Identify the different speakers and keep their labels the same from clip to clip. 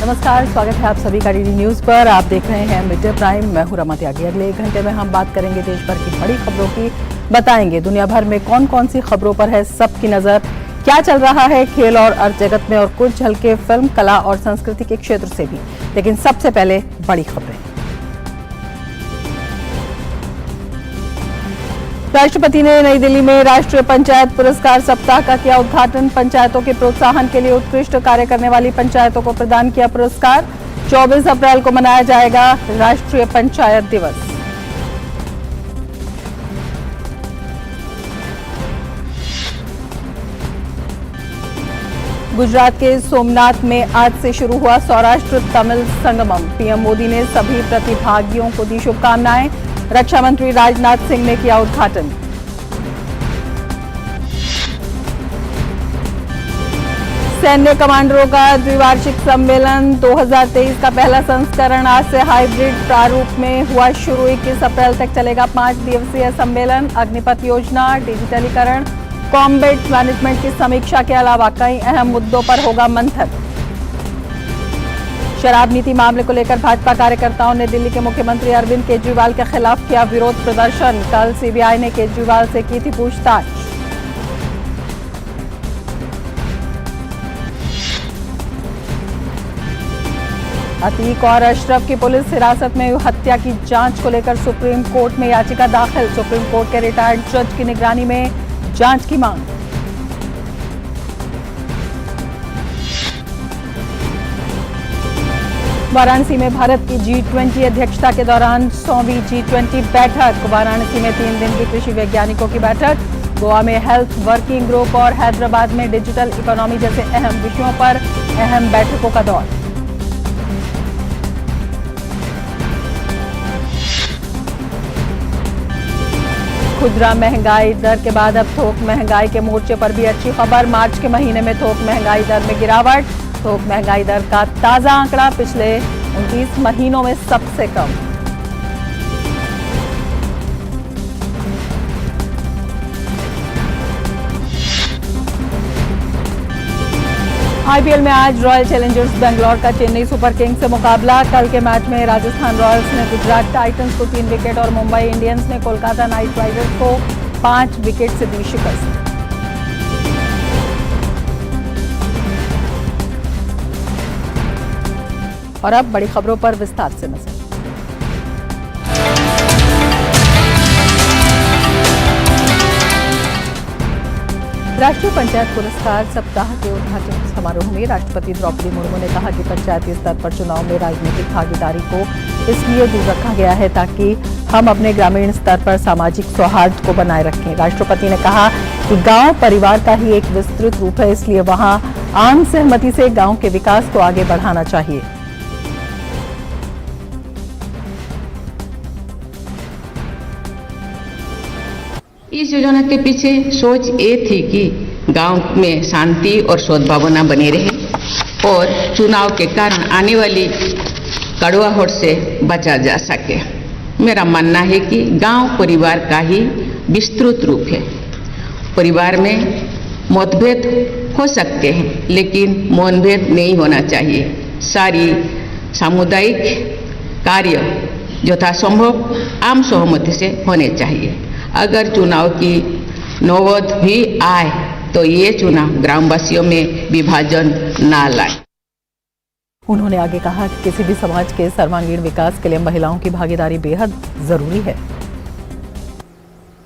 Speaker 1: नमस्कार, स्वागत है आप सभी का डीडी न्यूज पर। आप देख रहे हैं मिड डे प्राइम। मैं हूं रमा त्यागी। अगले 1 घंटे में हम बात करेंगे देश भर की बड़ी खबरों की, बताएंगे दुनिया भर में कौन कौन सी खबरों पर है सबकी नजर, क्या चल रहा है खेल और अर्थ जगत में, और कुछ झलके फिल्म, कला और संस्कृति के क्षेत्र से भी। लेकिन सबसे पहले बड़ी खबरें। राष्ट्रपति ने नई दिल्ली में राष्ट्रीय पंचायत पुरस्कार सप्ताह का किया उद्घाटन। पंचायतों के प्रोत्साहन के लिए उत्कृष्ट कार्य करने वाली पंचायतों को प्रदान किया पुरस्कार। 24 अप्रैल को मनाया जाएगा राष्ट्रीय पंचायत दिवस। गुजरात के सोमनाथ में आज से शुरू हुआ सौराष्ट्र तमिल संगमम। पीएम मोदी ने सभी प्रतिभागियों को दी शुभकामनाएं। रक्षा मंत्री राजनाथ सिंह ने किया उद्घाटन। सैन्य कमांडरों का द्विवार्षिक सम्मेलन 2023 का पहला संस्करण आज से हाइब्रिड प्रारूप में हुआ शुरू। 21 अप्रैल तक चलेगा 5 दिवसीय सम्मेलन। अग्निपथ योजना, डिजिटलीकरण, कॉम्बैट मैनेजमेंट की समीक्षा के अलावा कई अहम मुद्दों पर होगा मंथन। शराब नीति मामले को लेकर भाजपा कार्यकर्ताओं ने दिल्ली के मुख्यमंत्री अरविंद केजरीवाल के खिलाफ किया विरोध प्रदर्शन। कल सीबीआई ने केजरीवाल से की थी पूछताछ। अतीक और अशरफ की पुलिस हिरासत में हुई हत्या की जांच को लेकर सुप्रीम कोर्ट में याचिका दाखिल। सुप्रीम कोर्ट के रिटायर्ड जज की निगरानी में जांच की मांग। वाराणसी में भारत की G20 अध्यक्षता के दौरान 100वीं G20 बैठक। वाराणसी में 3 दिन की कृषि वैज्ञानिकों की बैठक। गोवा में हेल्थ वर्किंग ग्रुप और हैदराबाद में डिजिटल इकोनॉमी जैसे अहम विषयों पर अहम बैठकों का दौर। खुदरा महंगाई दर के बाद अब थोक महंगाई के मोर्चे पर भी अच्छी खबर। मार्च के महीने में थोक महंगाई दर में गिरावट। थोक महंगाई दर का ताजा आंकड़ा पिछले 29 महीनों में सबसे कम। आईपीएल में आज रॉयल चैलेंजर्स बेंगलोर का चेन्नई सुपर किंग्स से मुकाबला। कल के मैच में राजस्थान रॉयल्स ने गुजरात टाइटंस को 3 विकेट और मुंबई इंडियंस ने कोलकाता नाइट राइडर्स को 5 विकेट से दी शिकस्त। और अब बड़ी खबरों पर विस्तार से नजर। राष्ट्रीय पंचायत पुरस्कार सप्ताह के उद्घाटन समारोह में राष्ट्रपति द्रौपदी मुर्मू ने कहा कि पंचायती स्तर पर चुनाव में राजनीतिक भागीदारी को इसलिए दूर रखा गया है ताकि हम अपने ग्रामीण स्तर पर सामाजिक सौहार्द को बनाए रखें। राष्ट्रपति ने कहा कि गांव परिवार का ही एक विस्तृत रूप है, इसलिए वहां आम सहमति से गांव के विकास को आगे बढ़ाना चाहिए।
Speaker 2: इस योजना के पीछे सोच ये थी कि गांव में शांति और सद्भावना बनी रहे और चुनाव के कारण आने वाली कड़वाहट से बचा जा सके। मेरा मानना है कि गांव परिवार का ही विस्तृत रूप है। परिवार में मतभेद हो सकते हैं, लेकिन मनभेद नहीं होना चाहिए। सारी सामुदायिक कार्य यथासंभव आम सहमति से होने चाहिए। अगर चुनाव की नौबत भी आए तो ये चुनाव ग्रामवासियों में विभाजन ना लाए।
Speaker 1: उन्होंने आगे कहा कि किसी भी समाज के सर्वांगीण विकास के लिए महिलाओं की भागीदारी बेहद जरूरी है।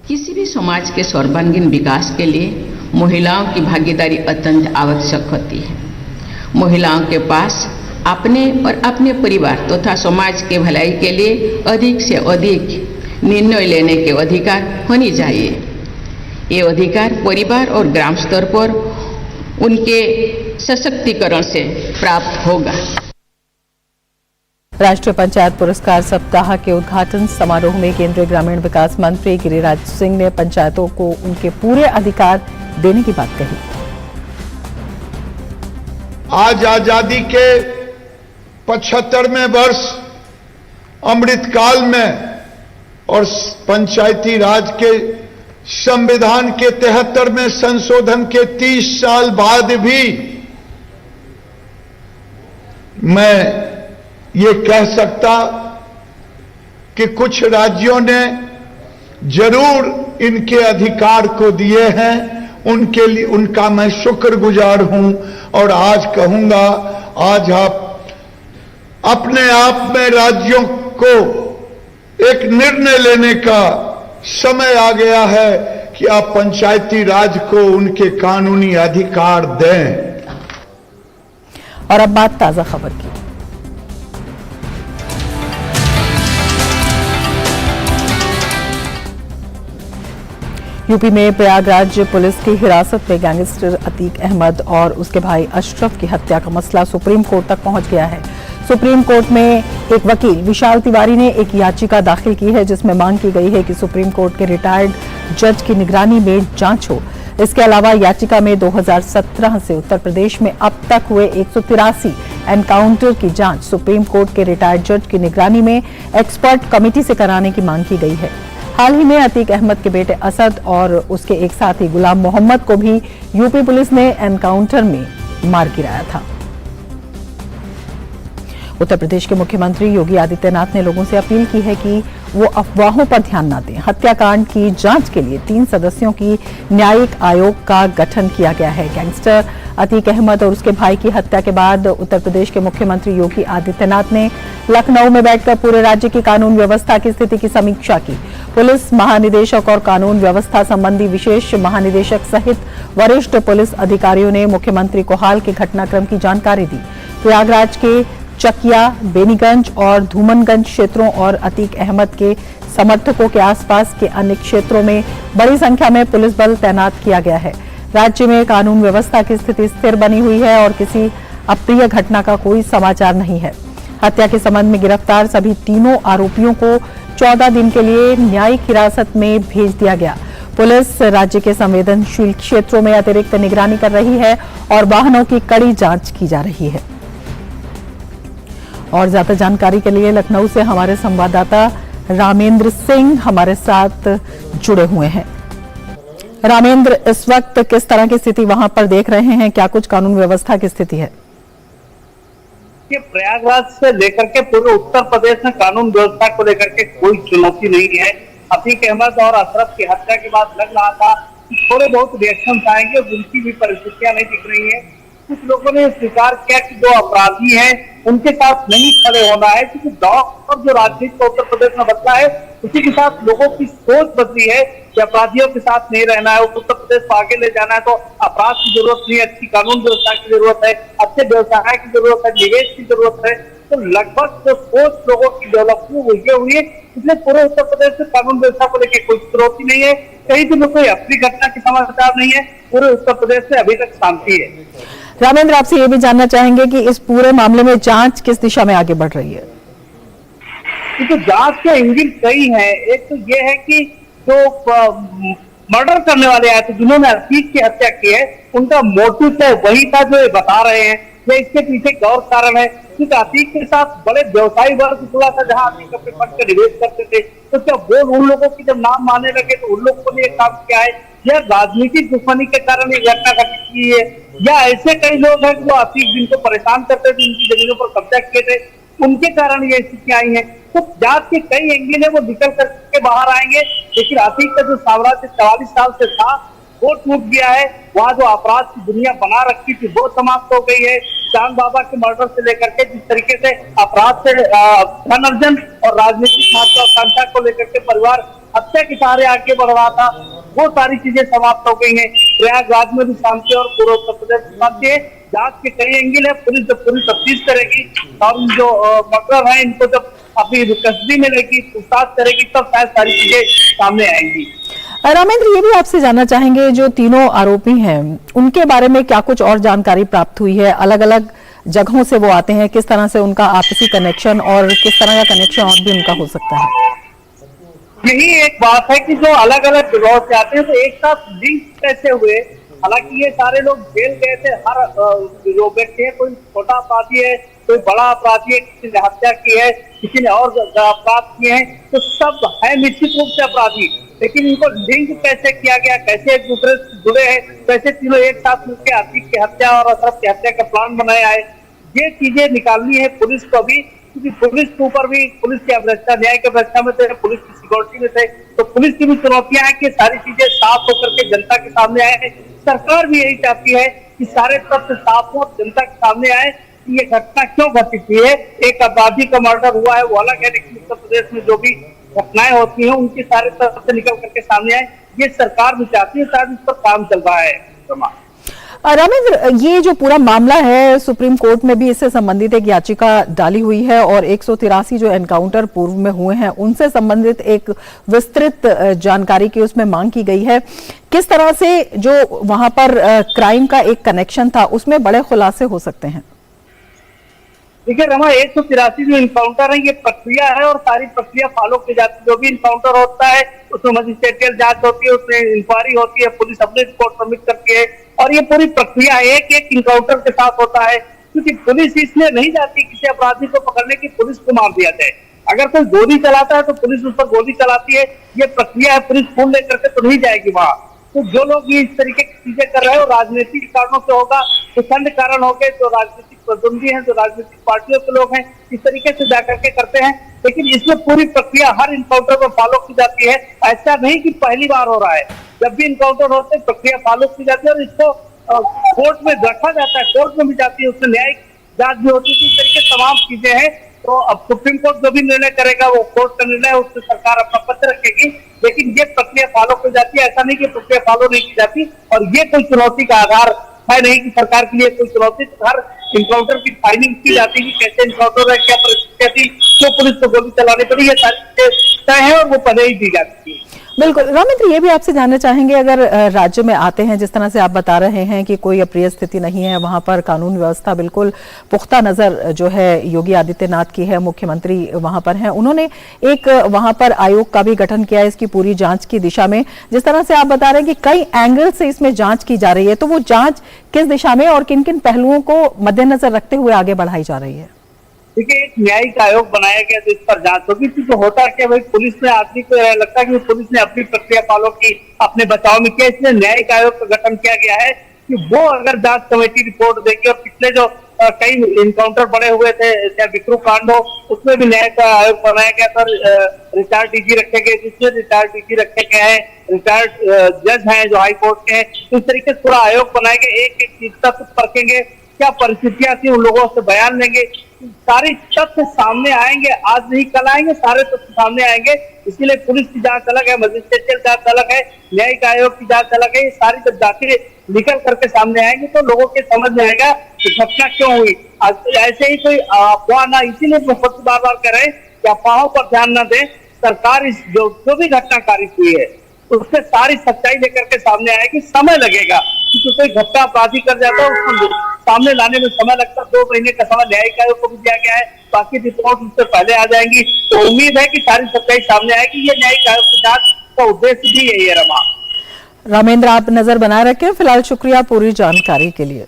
Speaker 2: किसी भी समाज के सर्वांगीण विकास के लिए महिलाओं की भागीदारी अत्यंत आवश्यक होती है। महिलाओं के पास अपने और अपने परिवार तथा समाज के भलाई के लिए अधिक से अधिक निर्णय लेने के अधिकार होनी चाहिए। ये अधिकार परिवार और ग्राम स्तर पर उनके सशक्तिकरण से प्राप्त होगा।
Speaker 1: राष्ट्रीय पंचायत पुरस्कार सप्ताह के उद्घाटन समारोह में केंद्रीय ग्रामीण विकास मंत्री गिरिराज सिंह ने पंचायतों को उनके पूरे अधिकार देने की बात कही।
Speaker 3: आज आजादी के 75वें वर्ष अमृतकाल में और पंचायती राज के संविधान के 73वें संशोधन के 30 साल बाद भी मैं ये कह सकता कि कुछ राज्यों ने जरूर इनके अधिकार को दिए हैं, उनके लिए उनका मैं शुक्रगुजार हूं। और आज कहूंगा, आज आप अपने आप में राज्यों को एक निर्णय लेने का समय आ गया है कि आप पंचायती राज को उनके कानूनी अधिकार दें।
Speaker 1: और अब बात ताजा खबर की। यूपी में प्रयागराज पुलिस की हिरासत में गैंगस्टर अतीक अहमद और उसके भाई अशरफ की हत्या का मसला सुप्रीम कोर्ट तक पहुंच गया है। सुप्रीम कोर्ट में एक वकील विशाल तिवारी ने एक याचिका दाखिल की है जिसमें मांग की गई है कि सुप्रीम कोर्ट के रिटायर्ड जज की निगरानी में जांच हो। इसके अलावा याचिका में 2017 से उत्तर प्रदेश में अब तक हुए 183 एनकाउंटर की जांच सुप्रीम कोर्ट के रिटायर्ड जज की निगरानी में एक्सपर्ट कमेटी से कराने की मांग की गई है। हाल ही में अतीक अहमद के बेटे असद और उसके एक साथी गुलाम मोहम्मद को भी यूपी पुलिस ने एनकाउंटर में मार गिराया था। उत्तर प्रदेश के मुख्यमंत्री योगी आदित्यनाथ ने लोगों से अपील की है कि वो अफवाहों पर ध्यान न दें। हत्याकांड की जांच के लिए 3 सदस्यों की न्यायिक आयोग का गठन किया गया है। गैंगस्टर अतीक अहमद और उसके भाई की हत्या के बाद उत्तर प्रदेश के मुख्यमंत्री योगी आदित्यनाथ ने लखनऊ में बैठकर पूरे राज्य की कानून व्यवस्था की स्थिति की समीक्षा की। पुलिस महानिदेशक और कानून व्यवस्था संबंधी विशेष महानिदेशक सहित वरिष्ठ पुलिस अधिकारियों ने मुख्यमंत्री को हाल के घटनाक्रम की जानकारी दी। प्रयागराज के चकिया, बेनीगंज और धूमनगंज क्षेत्रों और अतीक अहमद के समर्थकों के आसपास के अन्य क्षेत्रों में बड़ी संख्या में पुलिस बल तैनात किया गया है। राज्य में कानून व्यवस्था की स्थिति स्थिर बनी हुई है और किसी अप्रिय घटना का कोई समाचार नहीं है। हत्या के संबंध में गिरफ्तार सभी तीनों आरोपियों को 14 दिन के लिए न्यायिक हिरासत में भेज दिया गया। पुलिस राज्य के संवेदनशील क्षेत्रों में अतिरिक्त निगरानी कर रही है और वाहनों की कड़ी जांच की जा रही है। और ज्यादा जानकारी के लिए लखनऊ से हमारे संवाददाता रामेंद्र सिंह हमारे साथ जुड़े हुए हैं। रामेंद्र, इस वक्त किस तरह की स्थिति वहां पर देख रहे हैं? क्या कुछ कानून व्यवस्था की स्थिति है?
Speaker 4: कि प्रयागराज से लेकर के पूरे उत्तर प्रदेश में कानून व्यवस्था को लेकर के कोई चुनौती नहीं है। अतीक अहमद और अशरफ की हत्या के बाद लग रहा था कि थोड़े बहुत रिएक्शन आएंगे, उनकी भी परिस्थितियां नहीं दिख रही है। कुछ लोगों ने स्वीकार किया कि जो अपराधी हैं उनके साथ नहीं खड़े होना है, क्योंकि दौर और जो राजनीति उत्तर प्रदेश में बदला है उसी के साथ लोगों की सोच बदली है कि अपराधियों के साथ नहीं रहना है। उत्तर प्रदेश को आगे ले जाना है तो अपराध की जरूरत नहीं है, अच्छी कानून व्यवस्था की जरूरत है, अच्छे व्यवसाय की जरूरत है, निवेश की जरूरत है। तो लगभग जो सोच लोगों की डेवलप हुई है, इसलिए पूरे उत्तर प्रदेश में कानून व्यवस्था को लेकर कोई चुनौती नहीं है। कई दिनों कोई अपनी घटना के समाचार नहीं है। पूरे उत्तर प्रदेश में अभी तक शांति है।
Speaker 1: रामेंद्र, आपसे ये भी जानना चाहेंगे कि इस पूरे मामले में जांच किस दिशा में आगे बढ़ रही है?
Speaker 4: तो जांच के एंगल कई हैं। एक तो ये है कि जो मर्डर करने वाले आए थे, जिन्होंने अतीक की हत्या की है, उनका मोटिव तो वही था जो ये बता रहे हैं। या इसके पीछे एक और कारण है क्योंकि अतीक के साथ बड़े व्यवसायी वर्ग जुड़ा था, जहां अतीक अपने फंड का निवेश करते थे। तो जब वो उन लोगों की जब नाम मानने लगे तो उन लोगों ने काम किया है, या राजनीतिक दुश्मनी के कारण ये घटना घटित की है, या ऐसे कई लोग हैं जो अतीक जिनको परेशान करते थे, जिनकी जमीनों पर कब्जा किए थे, उनके कारण ये स्थितियां आई हैं। तो जांच के कई एंगल है, वो निकल करके बाहर आएंगे। लेकिन अतीक का जो साम्राज्य 44 साल से था वो टूट गया है। वहां जो अपराध की दुनिया बना रखी थी वो समाप्त हो गई है। चांद बाबा के मर्डर से लेकर के जिस तरीके से अपराध से धन अर्जन और राजनीतिक महत्वाकांक्षा को लेकर के परिवार हत्या के सहारे आगे बढ़ रहा था, वो सारी चीजें समाप्त हो गई हैं। प्रयागराज में भी शांति और पूरे उत्तर प्रदेश में शांति है। जांच के कई एंगल है। पुलिस जब पूरी तफ्तीश करेगी और जो मर्डर है इनको जब अपनी कस्टडी में लेगी, पूछताछ करेगी, तब शायद सारी चीजें सामने आएंगी।
Speaker 1: रामेंद्र, ये भी आपसे जानना चाहेंगे, जो तीनों आरोपी हैं उनके बारे में क्या कुछ और जानकारी प्राप्त हुई है? अलग अलग जगहों से वो आते हैं, किस तरह से उनका आपसी कनेक्शन और किस तरह का कनेक्शन और भी उनका हो सकता है?
Speaker 4: यही एक बात है कि जो अलग अलग जगहों से आते हैं तो एक साथ लिंक कैसे हुए। हालांकि ये सारे लोग जेल गए थे। हर जो व्यक्ति है, कोई छोटा अपराधी है, कोई बड़ा अपराधी है, किसी ने हत्या की है, किसी ने और अपराध किए हैं, तो सब है निश्चित रूप से अपराधी। लेकिन इनको लिंक कैसे किया गया, कैसे एक दूसरे से जुड़े हैं, कैसे तीनों एक साथ मिलकर अतीक की हत्या और अशरफ की हत्या का प्लान बनाए आए, ये चीजें निकालनी है पुलिस को भी, क्योंकि पुलिस के ऊपर भी, पुलिस की अवस्था, न्याय की अवस्था में थे, पुलिस की सिक्योरिटी में थे, तो पुलिस की भी चुनौतियां हैं कि सारी चीजें साफ होकर के जनता के सामने आए। सरकार भी यही चाहती है कि सारे तथ्य साफ हो, जनता के सामने आए कि ये घटना क्यों घटित हुई है। एक अपराधी का मर्डर हुआ है वो अलग है, लेकिन उत्तर प्रदेश में जो भी घटनाएं होती हैं उनके सारे तथ्य निकल करके सामने आए, ये सरकार भी चाहती है, शायद इस पर काम चल रहा है।
Speaker 1: रामेंद्र, ये जो पूरा मामला है सुप्रीम कोर्ट में भी इससे संबंधित एक याचिका डाली हुई है और 183 जो एनकाउंटर पूर्व में हुए हैं उनसे संबंधित एक विस्तृत जानकारी की उसमें मांग की गई है। किस तरह से जो वहां पर क्राइम का एक कनेक्शन था उसमें बड़े खुलासे हो सकते हैं?
Speaker 4: देखिए रमा, 183 जो इनकाउंटर है ये प्रक्रिया है और सारी प्रक्रिया फॉलो की जाती है। जो भी इनकाउंटर होता है उसमें मजिस्ट्रेटियल जांच होती है, उसमें इंक्वायरी होती है, पुलिस अपनी रिपोर्ट सबमिट करती है और ये पूरी प्रक्रिया एक एक इनकाउंटर के साथ होता है। क्योंकि पुलिस इसलिए नहीं जाती किसी अपराधी को पकड़ने की पुलिस को मार दिया जाए। अगर कोई गोली चलाता है तो पुलिस उस पर गोली चलाती है, ये प्रक्रिया है, पुलिस खून लेकर के तो नहीं जाएगी वहां। तो जो लोग ये इस तरीके की चीजें कर रहे हैं वो राजनीतिक कारणों से होगा, कुछ कारण हो गए, जो राजनीतिक प्रतिद्वंदी हैं, जो राजनीतिक पार्टियों के लोग हैं, इस तरीके से जाकर के करते हैं। लेकिन इसमें पूरी प्रक्रिया हर इनकाउंटर पर फॉलो की जाती है। ऐसा नहीं कि पहली बार हो रहा है, जब भी इनकाउंटर होते हैं प्रक्रिया फॉलो की जाती है और इसको कोर्ट में रखा जाता है, कोर्ट में भी जाती है, उसमें न्यायिक जांच भी होती है। इस तरीके तमाम चीजें हैं। तो अब सुप्रीम कोर्ट जो भी निर्णय करेगा वो कोर्ट का निर्णय है, उससे सरकार अपना पत्र रखेगी, लेकिन ये प्रक्रिया फॉलो की जाती है। ऐसा नहीं कि प्रक्रिया फॉलो नहीं की जाती और ये कोई चुनौती का आधार है नहीं कि सरकार के लिए कोई चुनौती। हर इनकाउंटर की फाइलिंग की जाती है कि कैसे इनकाउंटर है, क्या परिस्थिति थी, क्यों पुलिस को गोली चलानी पड़ी, ये सारी चीजें तय है और वो पहले ही दी जाती है।
Speaker 1: बिल्कुल रामेंद्र, ये भी आपसे जानना चाहेंगे, अगर राज्य में आते हैं जिस तरह से आप बता रहे हैं कि कोई अप्रिय स्थिति नहीं है, वहां पर कानून व्यवस्था बिल्कुल पुख्ता नजर जो है योगी आदित्यनाथ की है, मुख्यमंत्री वहां पर हैं, उन्होंने एक वहां पर आयोग का भी गठन किया है इसकी पूरी जांच की दिशा में। जिस तरह से आप बता रहे हैं कि कई एंगल से इसमें जांच की जा रही है, तो वो जांच किस दिशा में और किन किन पहलुओं को मद्देनजर रखते हुए आगे बढ़ाई जा रही है?
Speaker 4: देखिए, एक न्यायिक आयोग बनाया गया तो इस पर जांच होगी। तो होता क्या भाई, पुलिस में आदमी को लगता है कि पुलिस ने अपनी प्रक्रिया फॉलो की, अपने बचाव में किया, इसलिए न्यायिक आयोग का गठन किया गया है कि वो अगर जांच कमेटी रिपोर्ट देगी और पिछले जो कई इनकाउंटर बड़े हुए थे, चाहे विक्रू कांड हो, उसमें भी न्यायिक आयोग बनाया गया था। रिटायर्ड डीजी रखे गए, जिसमें रिटायर्ड डीजी रखे गए हैं, रिटायर्ड जज हैं जो हाई कोर्ट के हैं। तो इस तरीके से पूरा आयोग बनाया गया, एक एक चीज तक परखेंगे, क्या परिस्थितियां थी, उन लोगों से बयान लेंगे, सारी तथ्य सामने आएंगे, आज नहीं कल आएंगे, सारे तथ्य सामने आएंगे। इसीलिए पुलिस की जांच अलग है, मजिस्ट्रेटियल जांच अलग है, न्यायिक आयोग की जांच अलग है। ये सारी जब जांचें निकल करके सामने आएंगी तो लोगों के समझ में आएगा कि घटना क्यों हुई। ऐसे ही कोई अफवाह ना, इसीलिए बार बार कह रहे हैं कि अफवाहों पर ध्यान न दें। सरकार इस जो भी घटना कारित हुई है उससे सारी सच्चाई लेकर के सामने आएगी। समय लगेगा, क्योंकि कोई घटना अपराधी कर जाता है उसको सामने लाने में समय लगता है। 2 महीने का समय न्यायिक आयोग को भी दिया गया है, बाकी रिपोर्ट उससे पहले आ जाएंगी। तो उम्मीद है कि सारी सच्चाई सामने आएगी। ये न्यायिक आयोग की जांच का उद्देश्य भी यही है। रमा,
Speaker 1: रामेंद्र, आप नजर बनाए रखें। फिलहाल शुक्रिया पूरी जानकारी के लिए।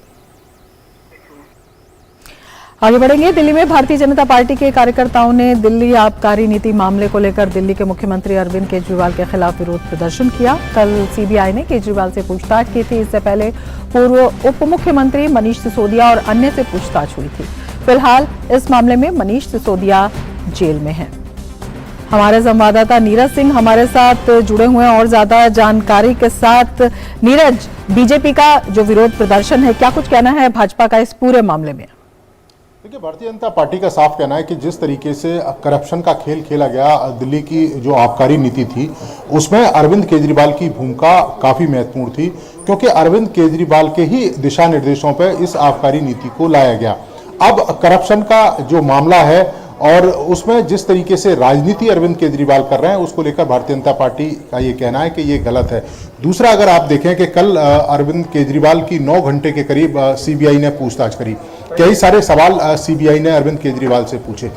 Speaker 1: आगे बढ़ेंगे। दिल्ली में भारतीय जनता पार्टी के कार्यकर्ताओं ने दिल्ली आबकारी नीति मामले को लेकर दिल्ली के मुख्यमंत्री अरविंद केजरीवाल के खिलाफ विरोध प्रदर्शन किया। कल सीबीआई ने केजरीवाल से पूछताछ की थी। इससे पहले पूर्व उप मुख्यमंत्री मनीष सिसोदिया और अन्य से पूछताछ हुई थी। फिलहाल इस मामले में मनीष सिसोदिया जेल में हैं। हमारे संवाददाता नीरज सिंह हमारे साथ जुड़े हुए हैं और ज्यादा जानकारी के साथ। नीरज, बीजेपी का जो विरोध प्रदर्शन है, क्या कुछ कहना है भाजपा का इस पूरे मामले में?
Speaker 5: देखिए, भारतीय जनता पार्टी का साफ कहना है कि जिस तरीके से करप्शन का खेल खेला गया, दिल्ली की जो आबकारी नीति थी उसमें अरविंद केजरीवाल की भूमिका काफी महत्वपूर्ण थी, क्योंकि अरविंद केजरीवाल के ही दिशा निर्देशों पर इस आबकारी नीति को लाया गया। अब करप्शन का जो मामला है और उसमें जिस तरीके से राजनीति अरविंद केजरीवाल कर रहे हैं, उसको लेकर भारतीय जनता पार्टी का ये कहना है कि ये गलत है। दूसरा, अगर आप देखें कि कल अरविंद केजरीवाल की 9 घंटे के करीब सीबीआई ने पूछताछ करी, कई सारे सवाल सीबीआई ने अरविंद केजरीवाल से पूछे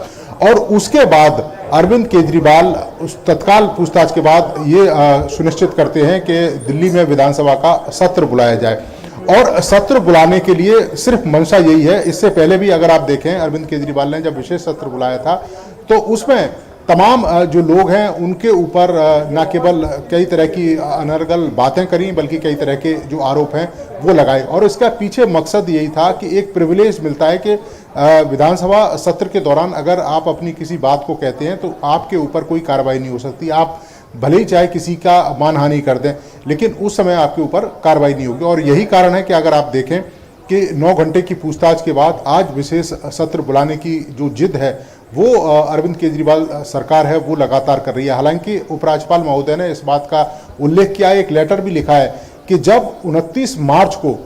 Speaker 5: और उसके बाद अरविंद केजरीवाल उस तत्काल पूछताछ के बाद ये सुनिश्चित करते हैं कि दिल्ली में विधानसभा का सत्र बुलाया जाए। और सत्र बुलाने के लिए सिर्फ मंशा यही है। इससे पहले भी अगर आप देखें, अरविंद केजरीवाल ने जब विशेष सत्र बुलाया था तो उसमें तमाम जो लोग हैं उनके ऊपर न केवल कई तरह की अनर्गल बातें करी बल्कि कई तरह के जो आरोप हैं वो लगाए। और इसका पीछे मकसद यही था कि एक प्रिविलेज मिलता है कि विधानसभा सत्र के दौरान अगर आप अपनी किसी बात को कहते हैं तो आपके ऊपर कोई कार्रवाई नहीं हो सकती। आप भले ही चाहे किसी का मानहानि कर दें लेकिन उस समय आपके ऊपर कार्रवाई नहीं होगी। और यही कारण है कि अगर आप देखें कि 9 घंटे की पूछताछ के बाद आज विशेष सत्र बुलाने की जो जिद है वो अरविंद केजरीवाल सरकार है वो लगातार कर रही है। हालांकि उपराज्यपाल महोदय ने इस बात का उल्लेख किया, एक लेटर भी लिखा है कि जब 29 मार्च को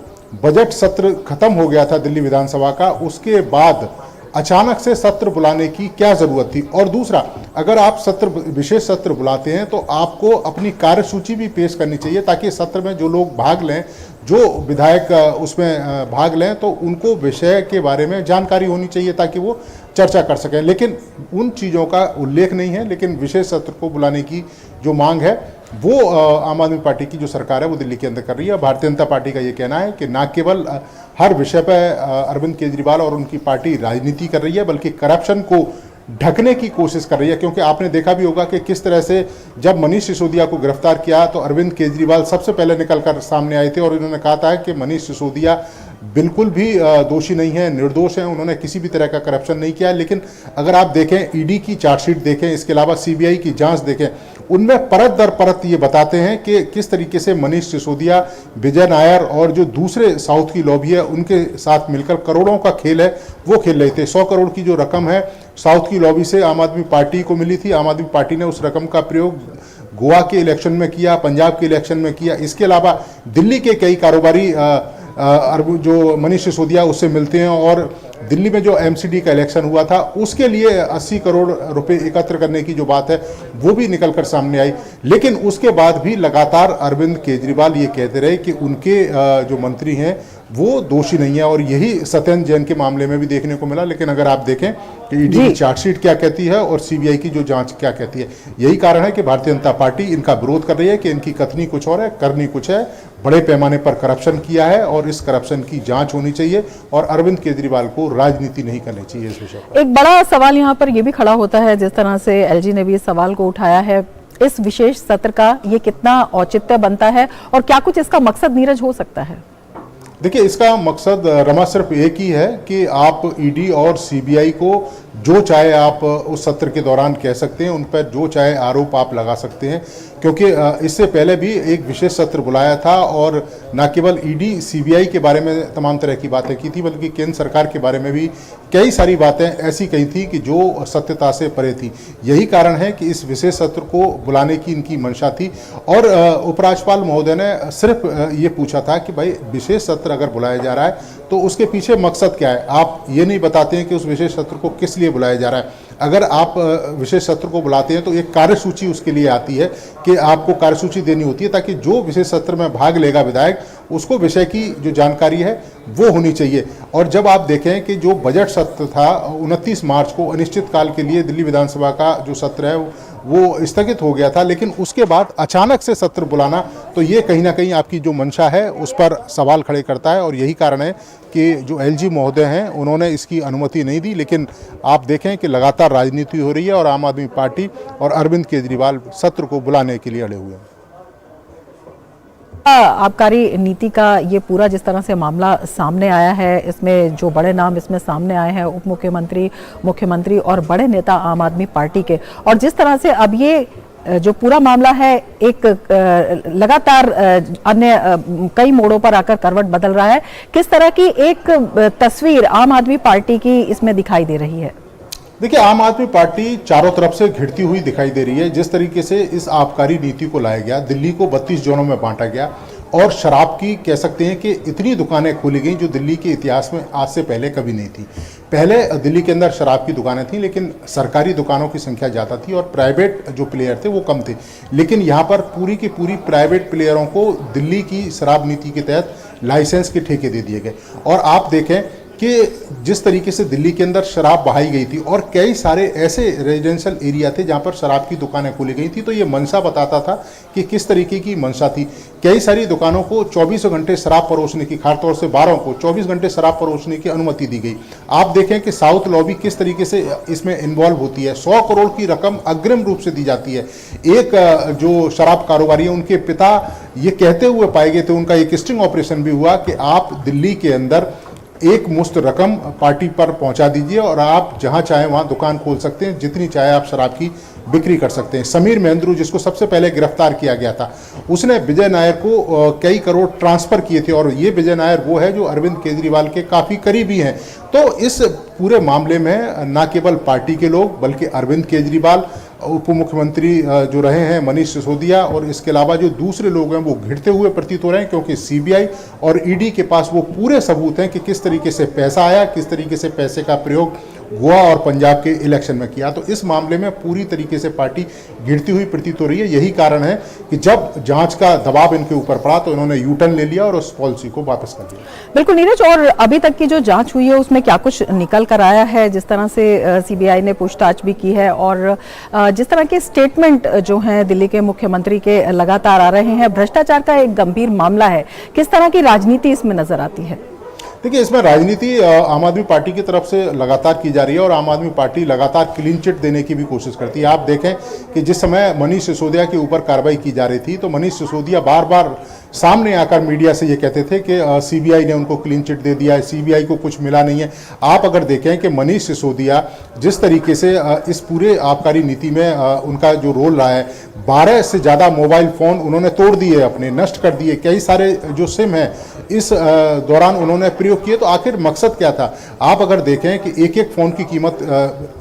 Speaker 5: बजट सत्र खत्म हो गया था दिल्ली विधानसभा का, उसके बाद अचानक से सत्र बुलाने की क्या जरूरत थी। और दूसरा, अगर आप विशेष सत्र बुलाते हैं तो आपको अपनी कार्यसूची भी पेश करनी चाहिए ताकि सत्र में जो लोग भाग लें, जो विधायक उसमें भाग लें, तो उनको विषय के बारे में जानकारी होनी चाहिए ताकि वो चर्चा कर सकें। लेकिन उन चीज़ों का उल्लेख नहीं है। लेकिन विशेष सत्र को बुलाने की जो मांग है वो आम आदमी पार्टी की जो सरकार है वो दिल्ली के अंदर कर रही है। भारतीय जनता पार्टी का ये कहना है कि न केवल हर विषय पर अरविंद केजरीवाल और उनकी पार्टी राजनीति कर रही है बल्कि करप्शन को ढकने की कोशिश कर रही है। क्योंकि आपने देखा भी होगा कि किस तरह से जब मनीष सिसोदिया को गिरफ्तार किया तो अरविंद केजरीवाल सबसे पहले निकलकर सामने आए थे और इन्होंने कहा था कि मनीष सिसोदिया बिल्कुल भी दोषी नहीं है, निर्दोष हैं, उन्होंने किसी भी तरह का करप्शन नहीं किया। लेकिन अगर आप देखें ईडी की चार्जशीट देखें, इसके अलावा सीबीआई की जांच देखें, उनमें परत दर परत ये बताते हैं कि किस तरीके से मनीष सिसोदिया, विजय नायर और जो दूसरे साउथ की लॉबी है उनके साथ मिलकर करोड़ों का खेल है वो खेल रहे थे। 100 करोड़ की जो रकम है साउथ की लॉबी से आम आदमी पार्टी को मिली थी। आम आदमी पार्टी ने उस रकम का प्रयोग गोवा के इलेक्शन में किया, पंजाब के इलेक्शन में किया। इसके अलावा दिल्ली के कई कारोबारी जो मनीष सिसोदिया उससे मिलते हैं और दिल्ली में जो एमसीडी का इलेक्शन हुआ था उसके लिए 80 करोड़ रुपए एकत्र करने की जो बात है वो भी निकलकर सामने आई। लेकिन उसके बाद भी लगातार अरविंद केजरीवाल ये कहते रहे कि उनके जो मंत्री हैं वो दोषी नहीं है और यही सत्येंद्र जैन के मामले में भी देखने को मिला। लेकिन अगर आप देखें कि ईडी की चार्जशीट क्या कहती है और सीबीआई की जो जांच क्या कहती है, यही कारण है कि भारतीय जनता पार्टी इनका विरोध कर रही है कि इनकी कथनी कुछ और है, करनी कुछ है। बड़े पैमाने पर करप्शन किया है और इस करप्शन की जांच होनी चाहिए और अरविंद केजरीवाल को राजनीति नहीं करनी चाहिए इस विषय पर।
Speaker 1: एक बड़ा सवाल यहाँ पर यह भी खड़ा होता है, जिस तरह से एलजी ने भी इस सवाल को उठाया है, इस विशेष सत्र का ये कितना औचित्य बनता है और क्या कुछ इसका मकसद नीरज हो सकता है?
Speaker 5: देखिए, इसका मकसद रमा सिर्फ एक ही है कि आप ईडी और सीबीआई को जो चाहे आप उस सत्र के दौरान कह सकते हैं, उन पर जो चाहे आरोप आप लगा सकते हैं। क्योंकि इससे पहले भी एक विशेष सत्र बुलाया था और न केवल ईडी सीबीआई के बारे में तमाम तरह की बातें की थी बल्कि केंद्र सरकार के बारे में भी कई सारी बातें ऐसी कही थी कि जो सत्यता से परे थी। यही कारण है कि इस विशेष सत्र को बुलाने की इनकी मंशा थी। और उपराज्यपाल महोदय ने सिर्फ ये पूछा था कि भाई विशेष सत्र अगर बुलाया जा रहा है तो उसके पीछे मकसद क्या है। आप ये नहीं बताते हैं कि उस विशेष सत्र को किस लिए बुलाया जा रहा है। अगर आप विशेष सत्र को बुलाते हैं तो एक कार्यसूची उसके लिए आती है कि आपको कार्यसूची देनी होती है ताकि जो विशेष सत्र में भाग लेगा विधायक उसको विषय की जो जानकारी है वो होनी चाहिए। और जब आप देखें कि जो बजट सत्र था 29 मार्च को अनिश्चितकाल के लिए दिल्ली विधानसभा का जो सत्र है वो स्थगित हो गया था, लेकिन उसके बाद अचानक से सत्र बुलाना तो ये कहीं ना कहीं आपकी जो मंशा है उस पर सवाल खड़े करता है। और यही कारण है कि जो एलजी महोदय हैं उन्होंने इसकी अनुमति नहीं दी। लेकिन आप देखें कि लगातार राजनीति हो रही है और आम आदमी पार्टी और अरविंद केजरीवाल सत्र को बुलाने के लिए अड़े हुए हैं।
Speaker 1: आबकारी नीति का ये पूरा जिस तरह से मामला सामने आया है, इसमें जो बड़े नाम इसमें सामने आए हैं, उप मुख्यमंत्री, मुख्यमंत्री और बड़े नेता आम आदमी पार्टी के, और जिस तरह से अब ये जो पूरा मामला है एक लगातार अन्य कई मोड़ों पर आकर करवट बदल रहा है, किस तरह की एक तस्वीर आम आदमी पार्टी की इसमें दिखाई दे रही है?
Speaker 5: देखिए, आम आदमी पार्टी चारों तरफ से घिरती हुई दिखाई दे रही है। जिस तरीके से इस आबकारी नीति को लाया गया, दिल्ली को 32 जोनों में बांटा गया और शराब की कह सकते हैं कि इतनी दुकानें खोली गई जो दिल्ली के इतिहास में आज से पहले कभी नहीं थी। पहले दिल्ली के अंदर शराब की दुकानें थीं लेकिन सरकारी दुकानों की संख्या ज़्यादा थी और प्राइवेट जो प्लेयर थे वो कम थे। लेकिन यहाँ पर पूरी की पूरी प्राइवेट प्लेयरों को दिल्ली की शराब नीति के तहत लाइसेंस के ठेके दे दिए गए। और आप देखें कि जिस तरीके से दिल्ली के अंदर शराब बहाई गई थी और कई सारे ऐसे रेजिडेंशियल एरिया थे जहां पर शराब की दुकानें खोली गई थी, तो ये मंशा बताता था कि किस तरीके की मंशा थी। कई सारी दुकानों को 24 घंटे शराब परोसने की, खासतौर से बारों को 24 घंटे शराब परोसने की अनुमति दी गई। आप देखें कि साउथ लॉबी किस तरीके से इसमें इन्वॉल्व होती है। 100 करोड़ की रकम अग्रिम रूप से दी जाती है। एक जो शराब कारोबारी है, उनके पिता ये कहते हुए पाए गए थे, उनका एक स्टिंग ऑपरेशन भी हुआ कि आप दिल्ली के अंदर एक मुश्त रकम पार्टी पर पहुंचा दीजिए और आप जहां चाहे वहां दुकान खोल सकते हैं, जितनी चाहे आप शराब की बिक्री कर सकते हैं। समीर महेंद्रू, जिसको सबसे पहले गिरफ्तार किया गया था, उसने विजय नायर को कई करोड़ ट्रांसफर किए थे और ये विजय नायर वो है जो अरविंद केजरीवाल के काफ़ी करीबी हैं। तो इस पूरे मामले में न केवल पार्टी के लोग बल्कि अरविंद केजरीवाल, उप मुख्यमंत्री जो रहे हैं मनीष सिसोदिया और इसके अलावा जो दूसरे लोग हैं वो घिरते हुए प्रतीत हो रहे हैं, क्योंकि सीबीआई और ईडी के पास वो पूरे सबूत हैं कि किस तरीके से पैसा आया, किस तरीके से पैसे का प्रयोग गोवा और पंजाब के इलेक्शन में किया। तो इस मामले में पूरी तरीके से पार्टी गिरती हुई प्रतीत हो रही है। यही कारण है कि जब जांच का दबाव इनके ऊपर पड़ा तो इन्होंने यू टर्न ले लिया और उस पॉलिसी को वापस कर दिया।
Speaker 1: बिल्कुल नीरज, और अभी तक की जो जांच हुई है उसमें क्या कुछ निकल कर आया है? जिस तरह से सीबीआई ने पूछताछ भी की है और जिस तरह के स्टेटमेंट जो हैं दिल्ली के मुख्यमंत्री के लगातार आ रहे हैं, भ्रष्टाचार का एक गंभीर मामला है, किस तरह की राजनीति इसमें नजर आती है?
Speaker 5: देखिए, इसमें राजनीति आम आदमी पार्टी की तरफ से लगातार की जा रही है और आम आदमी पार्टी लगातार क्लीन चिट देने की भी कोशिश करती है। आप देखें कि जिस समय मनीष सिसोदिया के ऊपर कार्रवाई की जा रही थी तो मनीष सिसोदिया बार बार सामने आकर मीडिया से ये कहते थे कि सीबीआई ने उनको क्लीन चिट दे दिया है, सीबीआई को कुछ मिला नहीं है। आप अगर देखें कि मनीष सिसोदिया जिस तरीके से इस पूरे आबकारी नीति में उनका जो रोल रहा है, 12 से ज़्यादा मोबाइल फ़ोन उन्होंने तोड़ दिए, अपने नष्ट कर दिए, कई सारे जो सिम हैं इस दौरान उन्होंने प्रयोग किए। तो आखिर मकसद क्या था? आप अगर देखें कि एक एक फ़ोन की कीमत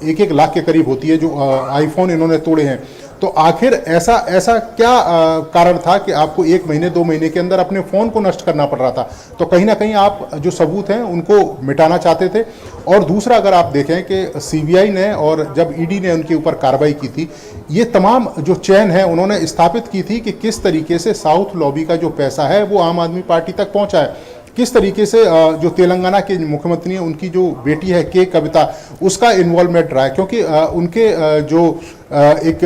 Speaker 5: 1-1 लाख के करीब होती है जो आईफोन इन्होंने तोड़े हैं। तो आखिर ऐसा क्या कारण था कि आपको 1 महीने 2 महीने के अंदर अपने फ़ोन को नष्ट करना पड़ रहा था? तो कहीं ना कहीं आप जो सबूत हैं उनको मिटाना चाहते थे। और दूसरा, अगर आप देखें कि सीबीआई ने और जब ईडी ने उनके ऊपर कार्रवाई की थी, ये तमाम जो चैन है उन्होंने स्थापित की थी कि किस तरीके से साउथ लॉबी का जो पैसा है वो आम आदमी पार्टी तक पहुंचा है, किस तरीके से जो तेलंगाना के मुख्यमंत्री हैं उनकी जो बेटी है के कविता, उसका इन्वॉल्वमेंट रहा है। क्योंकि उनके जो एक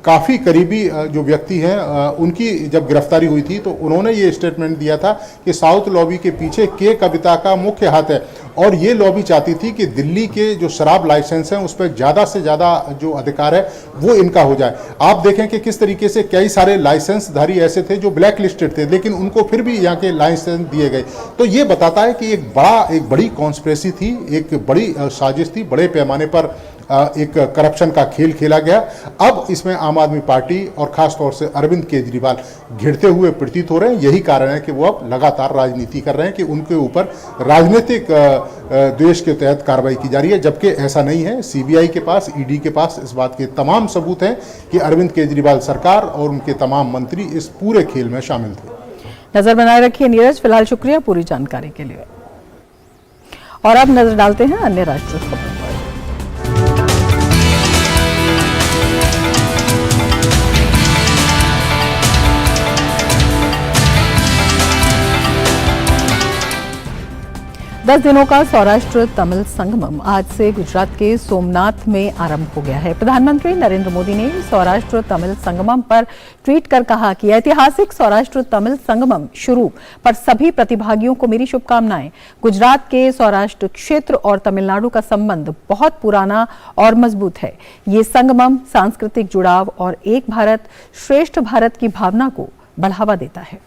Speaker 5: काफ़ी करीबी जो व्यक्ति हैं उनकी जब गिरफ्तारी हुई थी तो उन्होंने ये स्टेटमेंट दिया था कि साउथ लॉबी के पीछे के कविता का मुख्य हाथ है और ये लॉबी चाहती थी कि दिल्ली के जो शराब लाइसेंस हैं उस पर ज़्यादा से ज़्यादा जो अधिकार है वो इनका हो जाए। आप देखें कि किस तरीके से कई सारे लाइसेंसधारी ऐसे थे जो ब्लैक लिस्टेड थे, लेकिन उनको फिर भी यहाँ के लाइसेंस दिए गए। तो ये बताता है कि एक बड़ी कॉन्स्पिरेसी थी, एक बड़ी साजिश थी, बड़े पैमाने पर एक करप्शन का खेल खेला गया। अब इसमें आम आदमी पार्टी और खास तौर से अरविंद केजरीवाल घिरते हुए प्रतीत हो रहे हैं। यही कारण है कि वो अब लगातार राजनीति कर रहे हैं कि उनके ऊपर राजनीतिक द्वेष के तहत कार्रवाई की जा रही है, जबकि ऐसा नहीं है। सीबीआई के पास, ईडी के पास इस बात के तमाम सबूत हैं कि अरविंद केजरीवाल सरकार और उनके तमाम मंत्री इस पूरे खेल में शामिल थे।
Speaker 1: नजर बनाए रखिए नीरज, फिलहाल शुक्रिया पूरी जानकारी के लिए। और अब नजर डालते हैं अन्य राष्ट्रीय खबरों पर। दस दिनों का सौराष्ट्र तमिल संगमम आज से गुजरात के सोमनाथ में आरंभ हो गया है। प्रधानमंत्री नरेंद्र मोदी ने सौराष्ट्र तमिल संगमम पर ट्वीट कर कहा कि ऐतिहासिक सौराष्ट्र तमिल संगमम शुरू पर सभी प्रतिभागियों को मेरी शुभकामनाएं। गुजरात के सौराष्ट्र क्षेत्र और तमिलनाडु का संबंध बहुत पुराना और मजबूत है। ये संगमम सांस्कृतिक जुड़ाव और एक भारत श्रेष्ठ भारत की भावना को बढ़ावा देता है।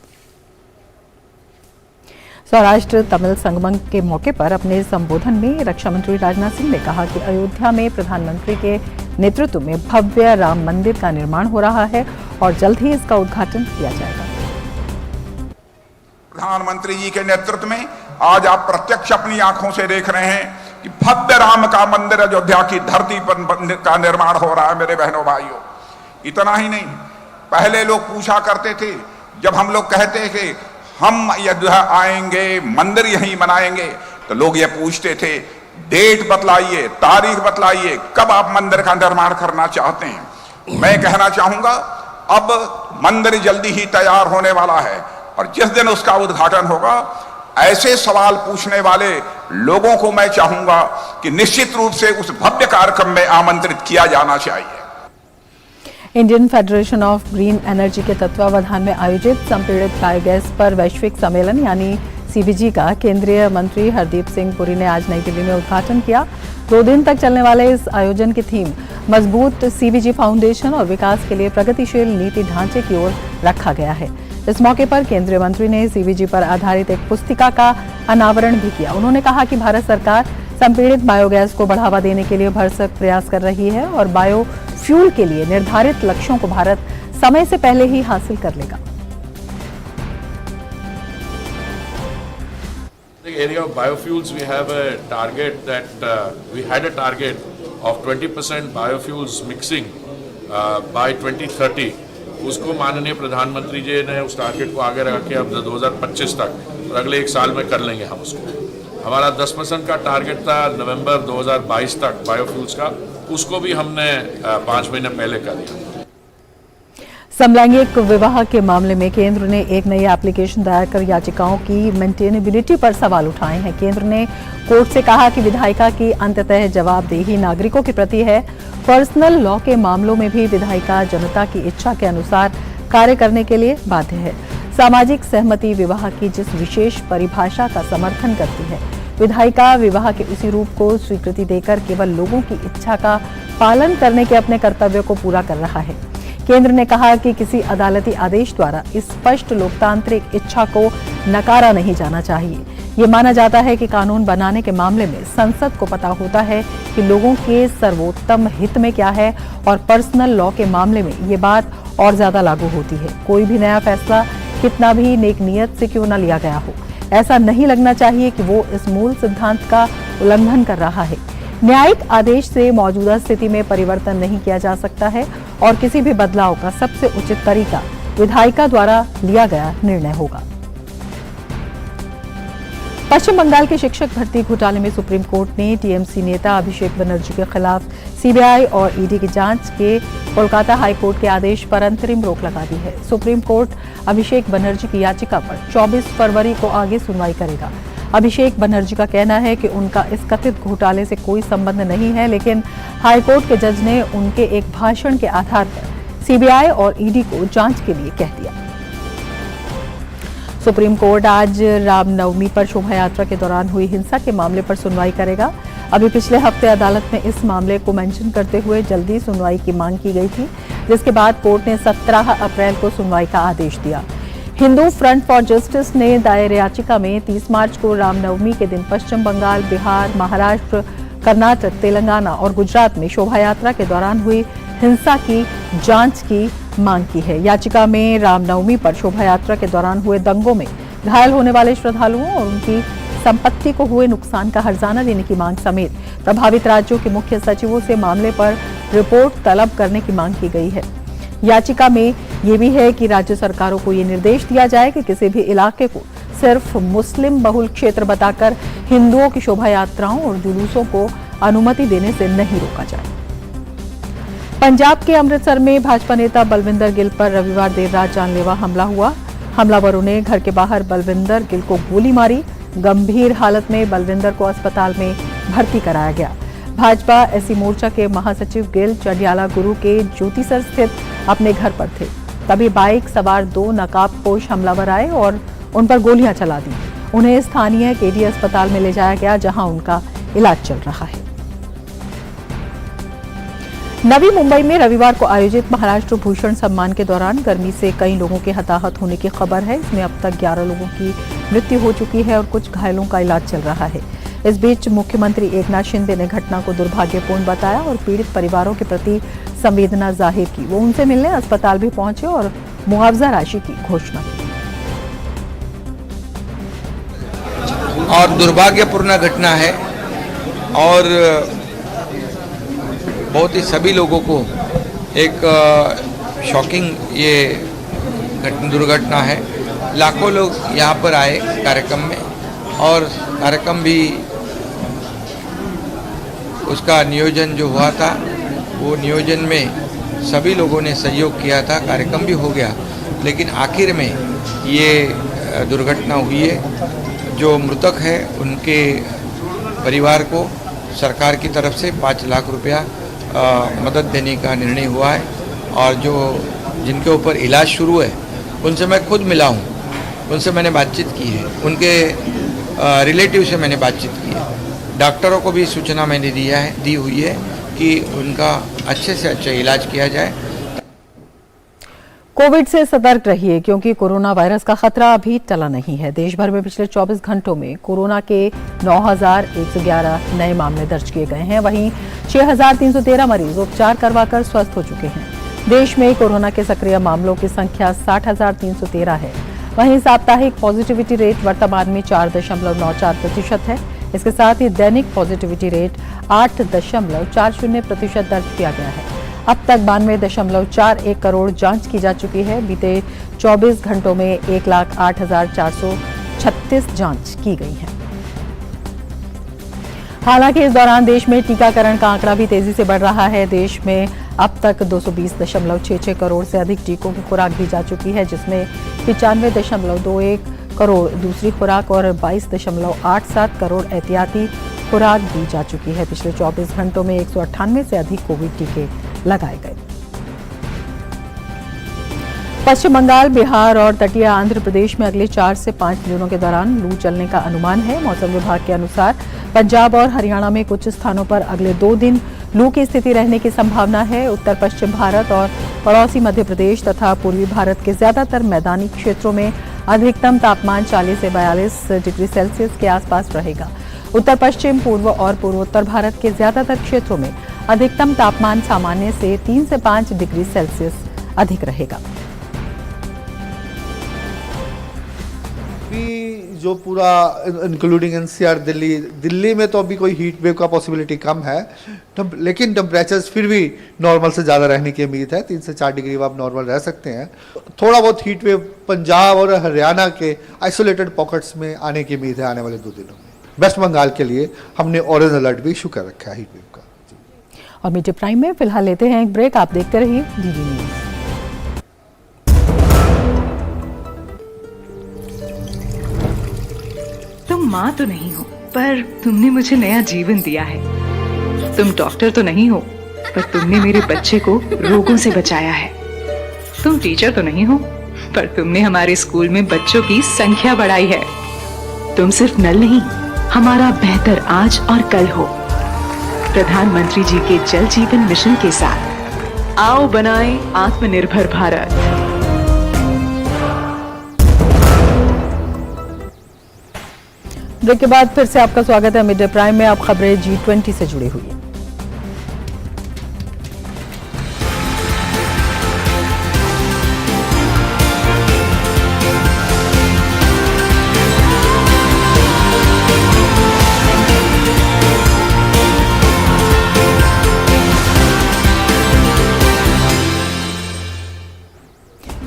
Speaker 1: सौराष्ट्र तमिल संगमम के मौके पर अपने संबोधन में रक्षा मंत्री राजनाथ सिंह ने कहा कि अयोध्या में प्रधानमंत्री के नेतृत्व में भव्य राम मंदिर का निर्माण हो रहा है और जल्द ही इसका उद्घाटन किया जाएगा।
Speaker 6: प्रधानमंत्री जी के नेतृत्व में आज आप प्रत्यक्ष अपनी आंखों से देख रहे हैं कि भव्य राम का मंदिर अयोध्या की धरती पर का निर्माण हो रहा है। मेरे बहनों भाइयों, इतना ही नहीं, पहले लोग पूछा करते थे, जब हम लोग कहते थे हम अयोध्या आएंगे, मंदिर यहीं बनाएंगे, तो लोग ये पूछते थे डेट बतलाइए, तारीख बतलाइए, कब आप मंदिर का निर्माण करना चाहते हैं। मैं कहना चाहूंगा अब मंदिर जल्दी ही तैयार होने वाला है और जिस दिन उसका उद्घाटन होगा, ऐसे सवाल पूछने वाले लोगों को मैं चाहूंगा कि निश्चित रूप से उस भव्य कार्यक्रम में आमंत्रित किया जाना चाहिए।
Speaker 1: Indian federation of green energy के तत्वावधान में आयोजित संपीड़ित बायोगैस पर वैश्विक सम्मेलन यानी सीबीजी का केंद्रीय मंत्री हरदीप सिंह पुरी ने आज नई दिल्ली में उद्घाटन किया। 2 दिन तक चलने वाले इस आयोजन की थीम मजबूत सीबीजी फाउंडेशन और विकास के लिए प्रगतिशील नीति ढांचे की ओर रखा गया है। इस मौके पर केंद्रीय मंत्री ने सीबीजी पर आधारित एक पुस्तिका का अनावरण भी किया। उन्होंने कहा कि भारत सरकार संपीड़ित बायोगैस को बढ़ावा देने के लिए भरसक प्रयास कर रही है और बायोफ्यूल के लिए निर्धारित लक्ष्यों को भारत समय से पहले ही हासिल कर लेगा।
Speaker 7: In the area of biofuels, we have a target that we had a target of 20% biofuels mixing by 2030. उसको माननीय प्रधानमंत्री जी ने उस टारगेट को आगे रख के अब 2025 तक और अगले 1 साल में कर लेंगे हम उसको। हमारा 10% का टारगेट था नवंबर 2022 तक बायोफ्यूल्स का, उसको भी हमने 5 महीने पहले कर दिया।
Speaker 1: समलैंगिक विवाह के मामले में केंद्र ने एक नई एप्लीकेशन दायर कर याचिकाओं की मेंटेनेबिलिटी पर सवाल उठाए हैं। केंद्र ने कोर्ट से कहा कि विधायिका की अंततः जवाबदेही नागरिकों के प्रति है। पर्सनल लॉ के मामलों में भी विधायिका जनता की इच्छा के अनुसार कार्य करने के लिए बाध्य है। सामाजिक सहमति विवाह की जिस विशेष परिभाषा का समर्थन करती है, विधायिका विवाह के उसी रूप को स्वीकृति देकर केवल लोगों की इच्छा का पालन करने के अपने कर्तव्य को पूरा कर रहा है। केंद्र ने कहा कि किसी अदालती आदेश द्वारा इस स्पष्ट लोकतांत्रिक इच्छा को नकारा नहीं जाना चाहिए। ये माना जाता है कि कानून बनाने के मामले में संसद को पता होता है कि लोगों के सर्वोत्तम हित में क्या है और पर्सनल लॉ के मामले में ये बात और ज्यादा लागू होती है। कोई भी नया फैसला कितना भी नेक नियत से क्यों न लिया गया हो, ऐसा नहीं लगना चाहिए कि वो इस मूल सिद्धांत का उल्लंघन कर रहा है। न्यायिक आदेश से मौजूदा स्थिति में परिवर्तन नहीं किया जा सकता है और किसी भी बदलाव का सबसे उचित तरीका विधायिका द्वारा लिया गया निर्णय होगा। पश्चिम बंगाल के शिक्षक भर्ती घोटाले में सुप्रीम कोर्ट ने टीएमसी नेता अभिषेक बनर्जी के खिलाफ सीबीआई और ईडी की जांच के कोलकाता हाई कोर्ट के आदेश पर अंतरिम रोक लगा दी है। सुप्रीम कोर्ट अभिषेक बनर्जी की याचिका पर 24 फरवरी को आगे सुनवाई करेगा। अभिषेक बनर्जी का कहना है कि उनका इस कथित घोटाले से कोई संबंध नहीं है, लेकिन हाईकोर्ट के जज ने उनके एक भाषण के आधार पर सीबीआई और ईडी को जांच के लिए कह दिया। सुप्रीम कोर्ट आज रामनवमी पर शोभा यात्रा के दौरान हुई हिंसा के मामले पर सुनवाई करेगा। अभी पिछले हफ्ते अदालत में इस मामले को मेंशन करते हुए जल्दी सुनवाई की मांग की गई थी, जिसके बाद कोर्ट ने 17 अप्रैल को सुनवाई का आदेश दिया। हिंदू फ्रंट फॉर जस्टिस ने दायर याचिका में 30 मार्च को रामनवमी के दिन पश्चिम बंगाल, बिहार, महाराष्ट्र, कर्नाटक, तेलंगाना और गुजरात में शोभा यात्रा के दौरान हुई हिंसा की जांच की मांग की है। याचिका में रामनवमी पर शोभा यात्रा के दौरान हुए दंगों में घायल होने वाले श्रद्धालुओं और उनकी संपत्ति को हुए नुकसान का हर्जाना देने की मांग समेत प्रभावित राज्यों के मुख्य सचिवों से मामले पर रिपोर्ट तलब करने की मांग की गई है। याचिका में ये भी है कि राज्य सरकारों को ये निर्देश दिया जाए कि किसी भी इलाके को सिर्फ मुस्लिम बहुल क्षेत्र बताकर हिंदुओं की शोभा यात्राओं और जुलूसों को अनुमति देने से नहीं रोका जाए। पंजाब के अमृतसर में भाजपा नेता बलविंदर गिल पर रविवार देर रात जानलेवा हमला हुआ। हमलावरों ने घर के बाहर बलविंदर गिल को गोली मारी। गंभीर हालत में बलविंदर को अस्पताल में भर्ती कराया गया। भाजपा एससी मोर्चा के महासचिव गिल चंडियाला गुरु के ज्योतिसर स्थित अपने घर पर थे। तभी बाइक सवार 2 नकाबपोश हमलावर आए और उन पर गोलियां चला दी। उन्हें स्थानीय केडी अस्पताल में ले जाया गया, जहां उनका इलाज चल रहा है। नवी मुंबई में रविवार को आयोजित महाराष्ट्र भूषण सम्मान के दौरान गर्मी से कई लोगों के हताहत होने की खबर है। इसमें अब तक 11 लोगों की मृत्यु हो चुकी है और कुछ घायलों का इलाज चल रहा है। इस बीच मुख्यमंत्री एकनाथ शिंदे ने घटना को दुर्भाग्यपूर्ण बताया और पीड़ित परिवारों के प्रति संवेदना जाहिर की। वो उनसे मिलने अस्पताल भी पहुंचे और मुआवजा राशि की घोषणा की।
Speaker 8: और दुर्भाग्यपूर्ण घटना है और बहुत ही सभी लोगों को एक शॉकिंग ये दुर्घटना है। लाखों लोग यहाँ पर आए कार्यक्रम में और कार्यक्रम भी उसका नियोजन जो हुआ था वो नियोजन में सभी लोगों ने सहयोग किया था। कार्यक्रम भी हो गया, लेकिन आखिर में ये दुर्घटना हुई है। जो मृतक है उनके परिवार को सरकार की तरफ से 5 लाख रुपया मदद देने का निर्णय हुआ है। और जो जिनके ऊपर इलाज शुरू है उनसे मैं खुद मिला हूँ, उनसे मैंने बातचीत की है, उनके रिलेटिव से मैंने बातचीत की है। डॉक्टरों को भी सूचना मैंने दी हुई है कि उनका अच्छे से अच्छा इलाज किया जाए।
Speaker 1: कोविड से सतर्क रहिए क्योंकि कोरोना वायरस का खतरा अभी टला नहीं है। देश भर में पिछले 24 घंटों में कोरोना के 9,111 नए मामले दर्ज किए गए हैं। वहीं 6,313 मरीज उपचार करवाकर स्वस्थ हो चुके हैं। देश में कोरोना के सक्रिय मामलों की संख्या 60,313 है। वहीं साप्ताहिक पॉजिटिविटी रेट वर्तमान में 4.94% है। इसके साथ ही दैनिक पॉजिटिविटी रेट 8.40% दर्ज किया गया है। अब तक 92.41 करोड़ जांच की जा चुकी है। बीते 24 घंटों में 1,08,436 जांच की गई है। हालांकि इस दौरान देश में टीकाकरण का आंकड़ा भी तेजी से बढ़ रहा है। देश में अब तक 220.66 करोड़ से अधिक टीकों की खुराक दी जा चुकी है, जिसमें 95.21 करोड़ दूसरी खुराक और 22.87 करोड़ एहतियाती खुराक दी जा चुकी है। पिछले 24 घंटों में 198 से अधिक कोविड टीके लगाए गए। पश्चिम बंगाल, बिहार और तटीय आंध्र प्रदेश में अगले 4 से 5 दिनों के दौरान लू चलने का अनुमान है। मौसम विभाग के अनुसार पंजाब और हरियाणा में कुछ स्थानों पर अगले 2 दिन लू की स्थिति रहने की संभावना है। उत्तर पश्चिम भारत और पड़ोसी मध्य प्रदेश तथा पूर्वी भारत के ज्यादातर मैदानी क्षेत्रों में अधिकतम तापमान 40 से 42 डिग्री सेल्सियस के आसपास रहेगा। उत्तर पश्चिम, पूर्व और पूर्वोत्तर भारत के ज्यादातर क्षेत्रों में अधिकतम तापमान सामान्य से 3 से 5 डिग्री सेल्सियस अधिक रहेगा।
Speaker 9: जो पूरा इंक्लूडिंग एनसीआर दिल्ली में तो अभी कोई हीट वेव का पॉसिबिलिटी कम है, लेकिन टेम्परेचर्स फिर भी नॉर्मल से ज़्यादा रहने की उम्मीद है। 3 से 4 डिग्री आप नॉर्मल रह सकते हैं। थोड़ा बहुत हीट वेव पंजाब और हरियाणा के आइसोलेटेड पॉकेट्स में आने की उम्मीद है आने वाले 2 दिनों में। वेस्ट बंगाल के लिए हमने ऑरेंज अलर्ट भी इशू कर रखा है हीट वेव का।
Speaker 1: और मीडिया प्राइम में फिलहाल लेते हैं एक ब्रेक। आप देखते रहिए डीडी न्यूज।
Speaker 10: तुम माँ तो नहीं हो, पर तुमने मुझे नया जीवन दिया है। तुम डॉक्टर तो नहीं हो, पर तुमने मेरे बच्चे को रोगों से बचाया है। तुम टीचर तो नहीं हो, पर तुमने हमारे स्कूल में बच्चों की संख्या बढ़ाई है। तुम सिर्फ नल नहीं, हमारा बेहतर आज और कल हो। प्रधानमंत्री जी के जल जीवन मिशन के साथ आओ बनाएं आत्मनिर्भर भारत।
Speaker 1: ब्रेक के बाद फिर से आपका स्वागत है मीडिया प्राइम में। अब खबरें G20 से जुड़ी हुई हैं।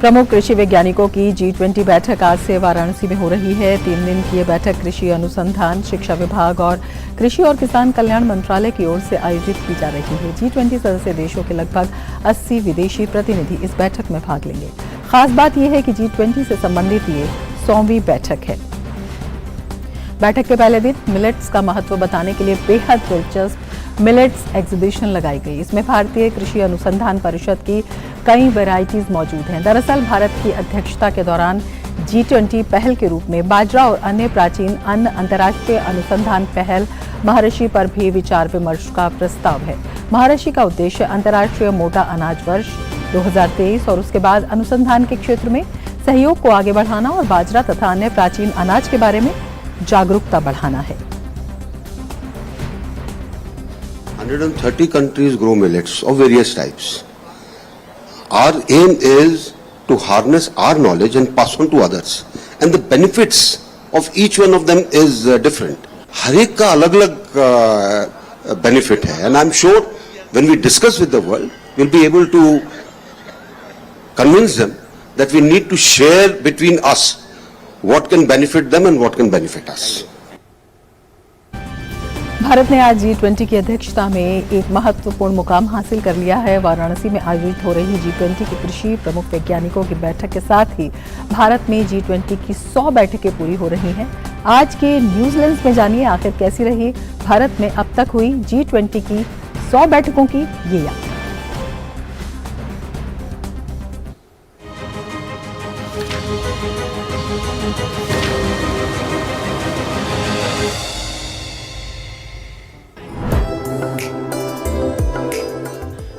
Speaker 1: प्रमुख कृषि वैज्ञानिकों की G20 बैठक आज से वाराणसी में हो रही है। 3 दिन की ये बैठक कृषि अनुसंधान, शिक्षा विभाग और कृषि और किसान कल्याण मंत्रालय की ओर से आयोजित की जा रही है। G20 सदस्य देशों के लगभग 80 विदेशी प्रतिनिधि इस बैठक में भाग लेंगे। खास बात यह है कि G20 से संबंधित ये 100वीं बैठक है। बैठक के पहले दिन मिलेट्स का महत्व बताने के लिए बेहद दिलचस्प मिलेट्स एग्जीबिशन लगाई गई। इसमें भारतीय कृषि अनुसंधान परिषद की कई वैरायटीज मौजूद हैं। दरअसल भारत की अध्यक्षता के दौरान G20 पहल के रूप में बाजरा और अन्य प्राचीन अन्न अंतर्राष्ट्रीय अनुसंधान पहल महर्षि पर भी विचार विमर्श का प्रस्ताव है। महर्षि का उद्देश्य अंतर्राष्ट्रीय मोटा अनाज वर्ष 2023 और उसके बाद अनुसंधान के क्षेत्र में सहयोग को आगे बढ़ाना और बाजरा तथा अन्य प्राचीन अनाज के बारे में जागरूकता बढ़ाना है।
Speaker 11: 130 countries grow millets of various types. Our aim is to harness our knowledge and pass on to others. And the benefits of each one of them is different. हर एक का अलग-अलग benefit है. And I'm sure when we discuss with the world, we'll be able to convince them that we need to share between us what can benefit them and what can benefit us.
Speaker 1: Bharat ने आज G20 की अध्यक्षता में एक महत्वपूर्ण मुकाम हासिल कर लिया है। वाराणसी में आयोजित हो रही G20 की कृषि प्रमुख वैज्ञानिकों की बैठक के साथ ही भारत में G20 की 100 बैठकें पूरी हो रही हैं। आज के न्यूज लेंस में जानिए आखिर कैसी रही भारत में अब तक हुई G20 की 100 बैठकों की ये याद।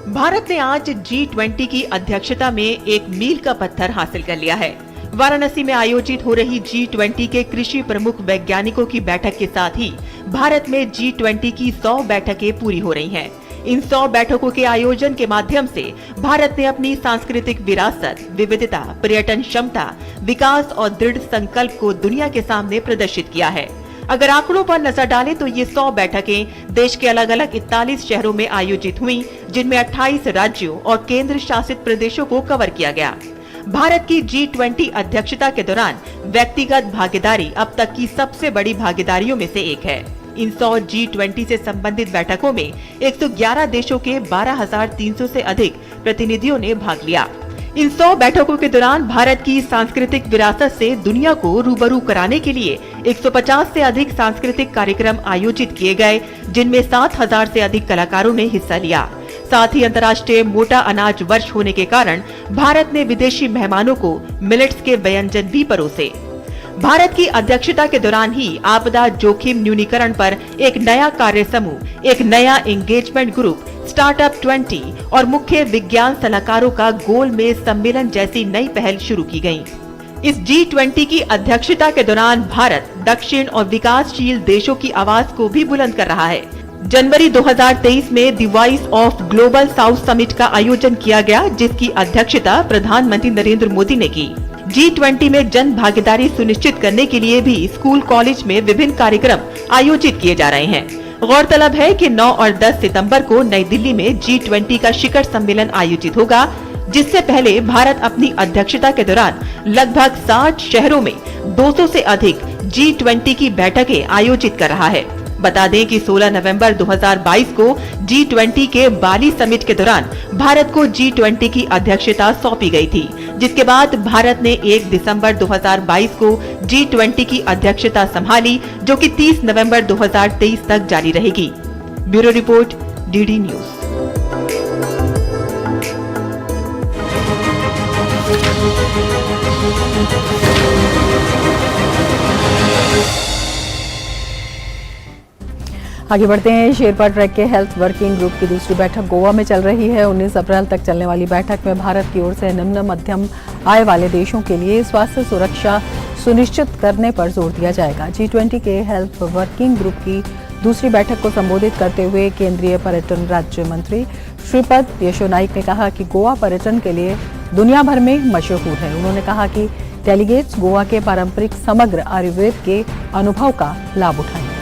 Speaker 12: भारत ने आज G20 की अध्यक्षता में एक मील का पत्थर हासिल कर लिया है। वाराणसी में आयोजित हो रही G20 के कृषि प्रमुख वैज्ञानिकों की बैठक के साथ ही भारत में G20 की 100 बैठकें पूरी हो रही हैं। इन 100 बैठकों के आयोजन के माध्यम से भारत ने अपनी सांस्कृतिक विरासत, विविधता, पर्यटन क्षमता, विकास और दृढ़ संकल्प को दुनिया के सामने प्रदर्शित किया है। अगर आंकड़ों पर नजर डालें तो ये 100 बैठकें देश के अलग अलग 41 शहरों में आयोजित हुई, जिनमें 28 राज्यों और केंद्र शासित प्रदेशों को कवर किया गया। भारत की G20 अध्यक्षता के दौरान व्यक्तिगत भागीदारी अब तक की सबसे बड़ी भागीदारियों में से एक है। इन 100 G20 से संबंधित बैठकों में 111 देशों के 12,300 से अधिक प्रतिनिधियों ने भाग लिया। इन 100 बैठकों के दौरान भारत की सांस्कृतिक विरासत से दुनिया को रूबरू कराने के लिए 150 से अधिक सांस्कृतिक कार्यक्रम आयोजित किए गए, जिनमें 7,000 से अधिक कलाकारों ने हिस्सा लिया। साथ ही अंतर्राष्ट्रीय मोटा अनाज वर्ष होने के कारण भारत ने विदेशी मेहमानों को मिलेट्स के व्यंजन भी परोसे। भारत की अध्यक्षता के दौरान ही आपदा जोखिम न्यूनीकरण पर एक नया कार्य समूह, एक नया एंगेजमेंट ग्रुप, स्टार्टअप 20 और मुख्य विज्ञान सलाहकारों का गोलमेज सम्मेलन जैसी नई पहल शुरू की गयी। इस G20 की अध्यक्षता के दौरान भारत दक्षिण और विकासशील देशों की आवाज को भी बुलंद कर रहा है। जनवरी 2023 में the voice of global south summit का आयोजन किया गया, जिसकी अध्यक्षता प्रधानमंत्री नरेंद्र मोदी ने की। G20 में जन भागीदारी सुनिश्चित करने के लिए भी स्कूल कॉलेज में विभिन्न कार्यक्रम आयोजित किए जा रहे हैं। गौरतलब है कि 9 और 10 सितंबर को नई दिल्ली में G20 का शिखर सम्मेलन आयोजित होगा, जिससे पहले भारत अपनी अध्यक्षता के दौरान लगभग 60 शहरों में 200 से अधिक G20 की बैठकें आयोजित कर रहा है। बता दें कि 16 नवंबर 2022 को G20 के बाली समिट के दौरान भारत को G20 की अध्यक्षता सौंपी गई थी, जिसके बाद भारत ने 1 दिसंबर 2022 को G20 की अध्यक्षता संभाली, जो कि 30 नवंबर 2023 तक जारी रहेगी। Bureau report, DD news.
Speaker 1: आगे बढ़ते हैं। शेरपा ट्रैक के हेल्थ वर्किंग ग्रुप की दूसरी बैठक गोवा में चल रही है। 19 अप्रैल तक चलने वाली बैठक में भारत की ओर से निम्न मध्यम आय वाले देशों के लिए स्वास्थ्य सुरक्षा सुनिश्चित करने पर जोर दिया जाएगा। G20 के हेल्थ वर्किंग ग्रुप की दूसरी बैठक को संबोधित करते हुए केंद्रीय पर्यटन राज्य मंत्री श्रीपद यशो नाइक ने कहा कि गोवा पर्यटन के लिए दुनिया भर में मशहूर है। उन्होंने कहा कि डेलीगेट्स गोवा के पारंपरिक समग्र आयुर्वेद के अनुभव का लाभ उठाएंगे।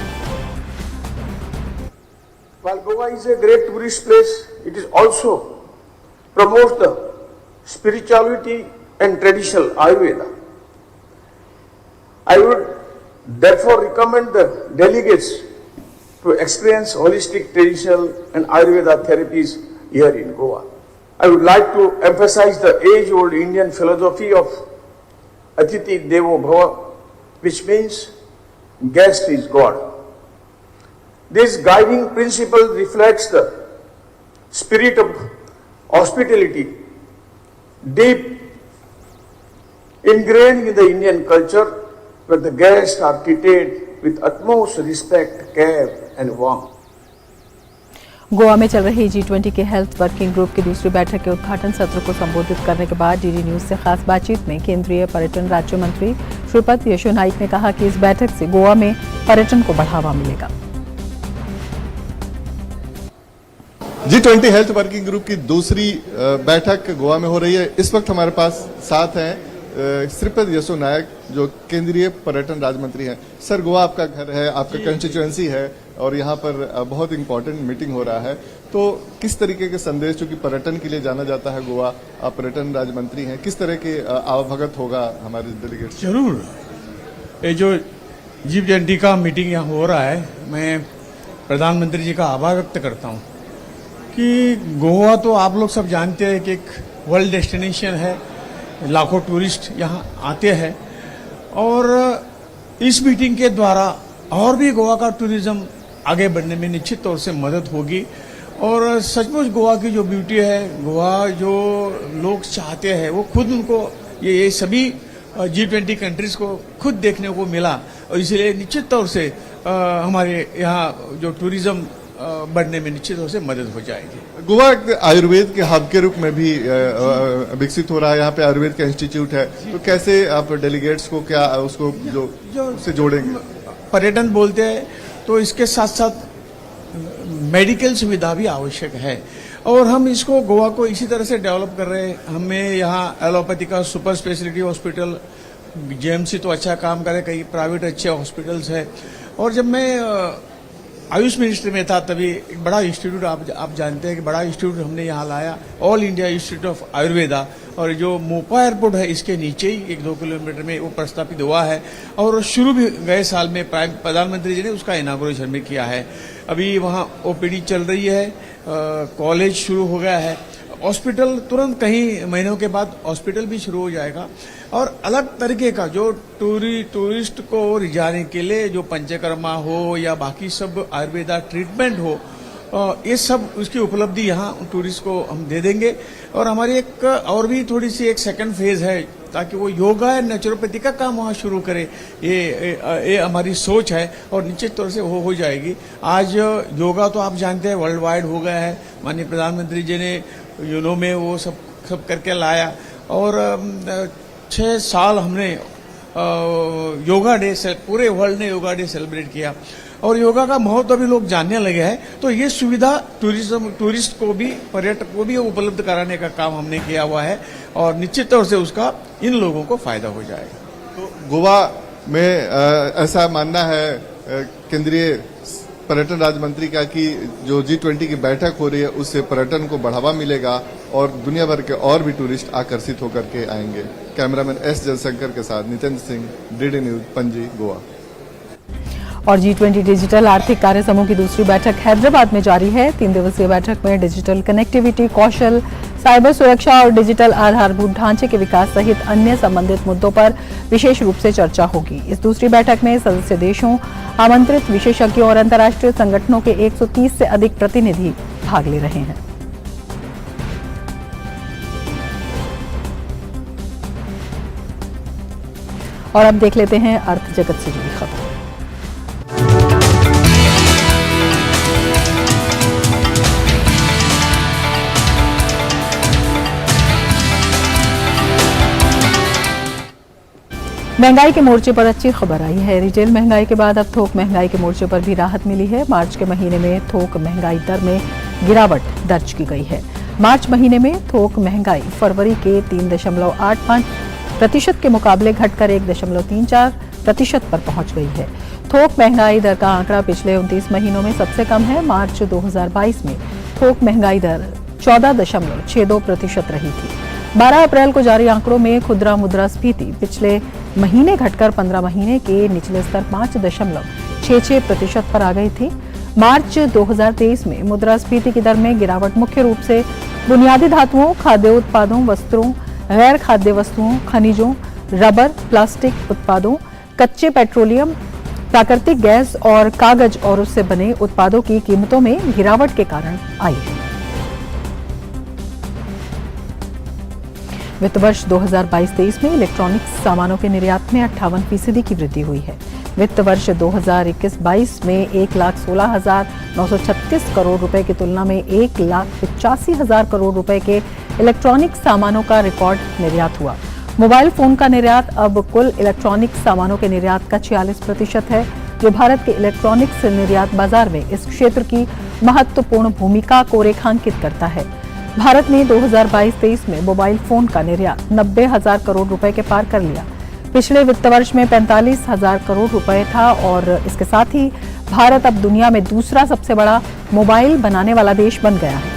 Speaker 13: While Goa is a great tourist place, it is also promotes the spirituality and traditional Ayurveda. I would therefore recommend the delegates to experience holistic traditional and Ayurveda therapies here in Goa. I would like to emphasize the age-old Indian philosophy of Atiti Devo Bhava, which means guest is God. This guiding principle reflects the spirit of hospitality, deep ingrained in the Indian culture, where the guests are treated with utmost respect, care and warmth.
Speaker 1: Goa में चल रही G20 के health working group की दूसरी बैठक के उद्घाटन सत्र को संबोधित करने के बाद DD न्यूज से खास बातचीत में केंद्रीय पर्यटन राज्य मंत्री श्रीपद यशो नाइक ने कहा कि इस बैठक से गोवा में पर्यटन को बढ़ावा मिलेगा।
Speaker 14: G20 हेल्थ वर्किंग ग्रुप की दूसरी बैठक गोवा में हो रही है। इस वक्त हमारे पास साथ हैं श्रीपद यशो नायक, जो केंद्रीय पर्यटन राज्य मंत्री हैं। सर, गोवा आपका घर है, आपका कंस्टिट्यूएंसी है और यहाँ पर बहुत इंपॉर्टेंट मीटिंग हो रहा है, तो किस तरीके के संदेश, चूंकि पर्यटन के लिए जाना जाता है गोवा, आप पर्यटन राज्य मंत्री हैं, किस तरह के आवभगत होगा हमारे डेलीगेट?
Speaker 15: जरूर, ये जो G20 का मीटिंग यहाँ हो रहा है, मैं प्रधानमंत्री जी का आभार व्यक्त करता हूँ कि गोवा तो आप लोग सब जानते हैं कि एक वर्ल्ड डेस्टिनेशन है, लाखों टूरिस्ट यहाँ आते हैं और इस मीटिंग के द्वारा और भी गोवा का टूरिज्म आगे बढ़ने में निश्चित तौर से मदद होगी। और सचमुच गोवा की जो ब्यूटी है, गोवा जो लोग चाहते हैं वो खुद उनको ये सभी G20 कंट्रीज को खुद देखने को मिला और इसलिए निश्चित तौर से हमारे यहाँ जो टूरिज्म बढ़ने में निश्चित तौर से मदद हो जाएगी।
Speaker 14: गोवा एक आयुर्वेद के हब के रूप में भी विकसित हो रहा है। यहाँ पे आयुर्वेद का इंस्टीट्यूट है, तो कैसे आप डेलीगेट्स को क्या उसको जो से जोड़ेंगे?
Speaker 15: पर्यटन बोलते हैं तो इसके साथ साथ मेडिकल सुविधा भी आवश्यक है और हम इसको गोवा को इसी तरह से डेवलप कर रहे हैं। हमें यहाँ एलोपैथी का सुपर स्पेशलिटी हॉस्पिटल, जेएमसी तो अच्छा काम करे, कई प्राइवेट अच्छे हॉस्पिटल्स है। और जब मैं आयुष मिनिस्ट्री में था तभी एक बड़ा इंस्टीट्यूट, आप जानते हैं कि बड़ा इंस्टीट्यूट हमने यहाँ लाया, all India institute of Ayurveda, और जो मोपा एयरपोर्ट है इसके नीचे ही 1-2 किलोमीटर में वो प्रस्तापित हुआ है और शुरू भी गए साल में प्रधानमंत्री जी ने उसका इनागुरेशन भी किया है। अभी वहाँ ओपीडी चल रही है, कॉलेज शुरू हो गया है, हॉस्पिटल तुरंत कई महीनों के बाद हॉस्पिटल भी शुरू हो जाएगा और अलग तरीके का जो टूरिस्ट को रिझाने के लिए जो पंचकर्मा हो या बाकी सब आयुर्वेदा ट्रीटमेंट हो, ये सब उसकी उपलब्धि यहाँ टूरिस्ट को हम दे देंगे। और हमारी एक और भी थोड़ी सी एक सेकंड फेज है ताकि वो योगा या नेचुरोपैथी का काम वहाँ शुरू करे, ये हमारी सोच है और निश्चित तौर से वो हो जाएगी। आज योगा तो आप जानते हैं वर्ल्ड वाइड हो गया है, माननीय प्रधानमंत्री जी ने यूनो में वो सब करके लाया और 6 साल हमने योगा डे से पूरे वर्ल्ड ने योगा डे सेलिब्रेट किया और योगा का महत्व अभी लोग जानने लगे हैं। तो ये सुविधा टूरिस्ट को भी, पर्यटक को भी उपलब्ध कराने का काम हमने किया हुआ है और निश्चित तौर से उसका इन लोगों को फायदा हो जाएगा।
Speaker 14: तो गोवा में ऐसा मानना है केंद्रीय पर्यटन राज्य मंत्री का कि जो G20 की बैठक हो रही है उससे पर्यटन को बढ़ावा मिलेगा और दुनिया भर के और भी टूरिस्ट आकर्षित होकर के आएंगे। कैमरामैन एस जयशंकर के साथ नितेंद्र सिंह, DD न्यूज, पणजी, गोवा।
Speaker 1: और G20 डिजिटल आर्थिक कार्य समूह की दूसरी बैठक हैदराबाद में जारी है। 3 दिवसीय बैठक में डिजिटल कनेक्टिविटी, कौशल, साइबर सुरक्षा और डिजिटल आधारभूत ढांचे के विकास सहित अन्य संबंधित मुद्दों पर विशेष रूप से चर्चा होगी। इस दूसरी बैठक में सदस्य देशों, आमंत्रित विशेषज्ञों और अंतर्राष्ट्रीय संगठनों के 130 से अधिक प्रतिनिधि भाग ले रहे हैं। और अब देख लेते हैं अर्थ जगत से जुड़ी खबर। महंगाई के मोर्चे पर अच्छी खबर आई है। रिटेल महंगाई के बाद अब थोक महंगाई के मोर्चे पर भी राहत मिली है। मार्च के महीने में थोक महंगाई दर में गिरावट दर्ज की गई है। मार्च महीने में थोक महंगाई फरवरी के 3.85% के मुकाबले घटकर 1.34% पर पहुंच गई है। थोक महंगाई दर का आंकड़ा पिछले 29 महीनों में सबसे कम है। मार्च 2022 में थोक महंगाई दर 14.62% रही थी। 12 अप्रैल को जारी आंकड़ों में खुदरा मुद्रास्फीति पिछले महीने घटकर 15 महीने के निचले स्तर 5.66% पर आ गई थी। मार्च 2023 में मुद्रास्फीति की दर में गिरावट मुख्य रूप से बुनियादी धातुओं, खाद्य उत्पादों, वस्त्रों, गैर खाद्य वस्तुओं, खनिजों, रबर, प्लास्टिक उत्पादों, कच्चे पेट्रोलियम, प्राकृतिक गैस और कागज और उससे बने उत्पादों की कीमतों में गिरावट के कारण आई है। वित्त वर्ष 2022-23 में इलेक्ट्रॉनिक्स सामानों के निर्यात में 58% की वृद्धि हुई है। वित्त वर्ष 2021-22 में 1,16,936 करोड़ रुपए की तुलना में 1,85,000 करोड़ रुपए के इलेक्ट्रॉनिक सामानों का रिकॉर्ड निर्यात हुआ। मोबाइल फोन का निर्यात अब कुल इलेक्ट्रॉनिक सामानों के निर्यात का 46% है, जो भारत के इलेक्ट्रॉनिक्स निर्यात बाजार में इस क्षेत्र की महत्वपूर्ण भूमिका को रेखांकित करता है। भारत ने 2022-23 में मोबाइल फोन का निर्यात 90,000 करोड़ रुपए के पार कर लिया। पिछले वित्त वर्ष में 45,000 करोड़ रुपए था और इसके साथ ही भारत अब दुनिया में दूसरा सबसे बड़ा मोबाइल बनाने वाला देश बन गया है।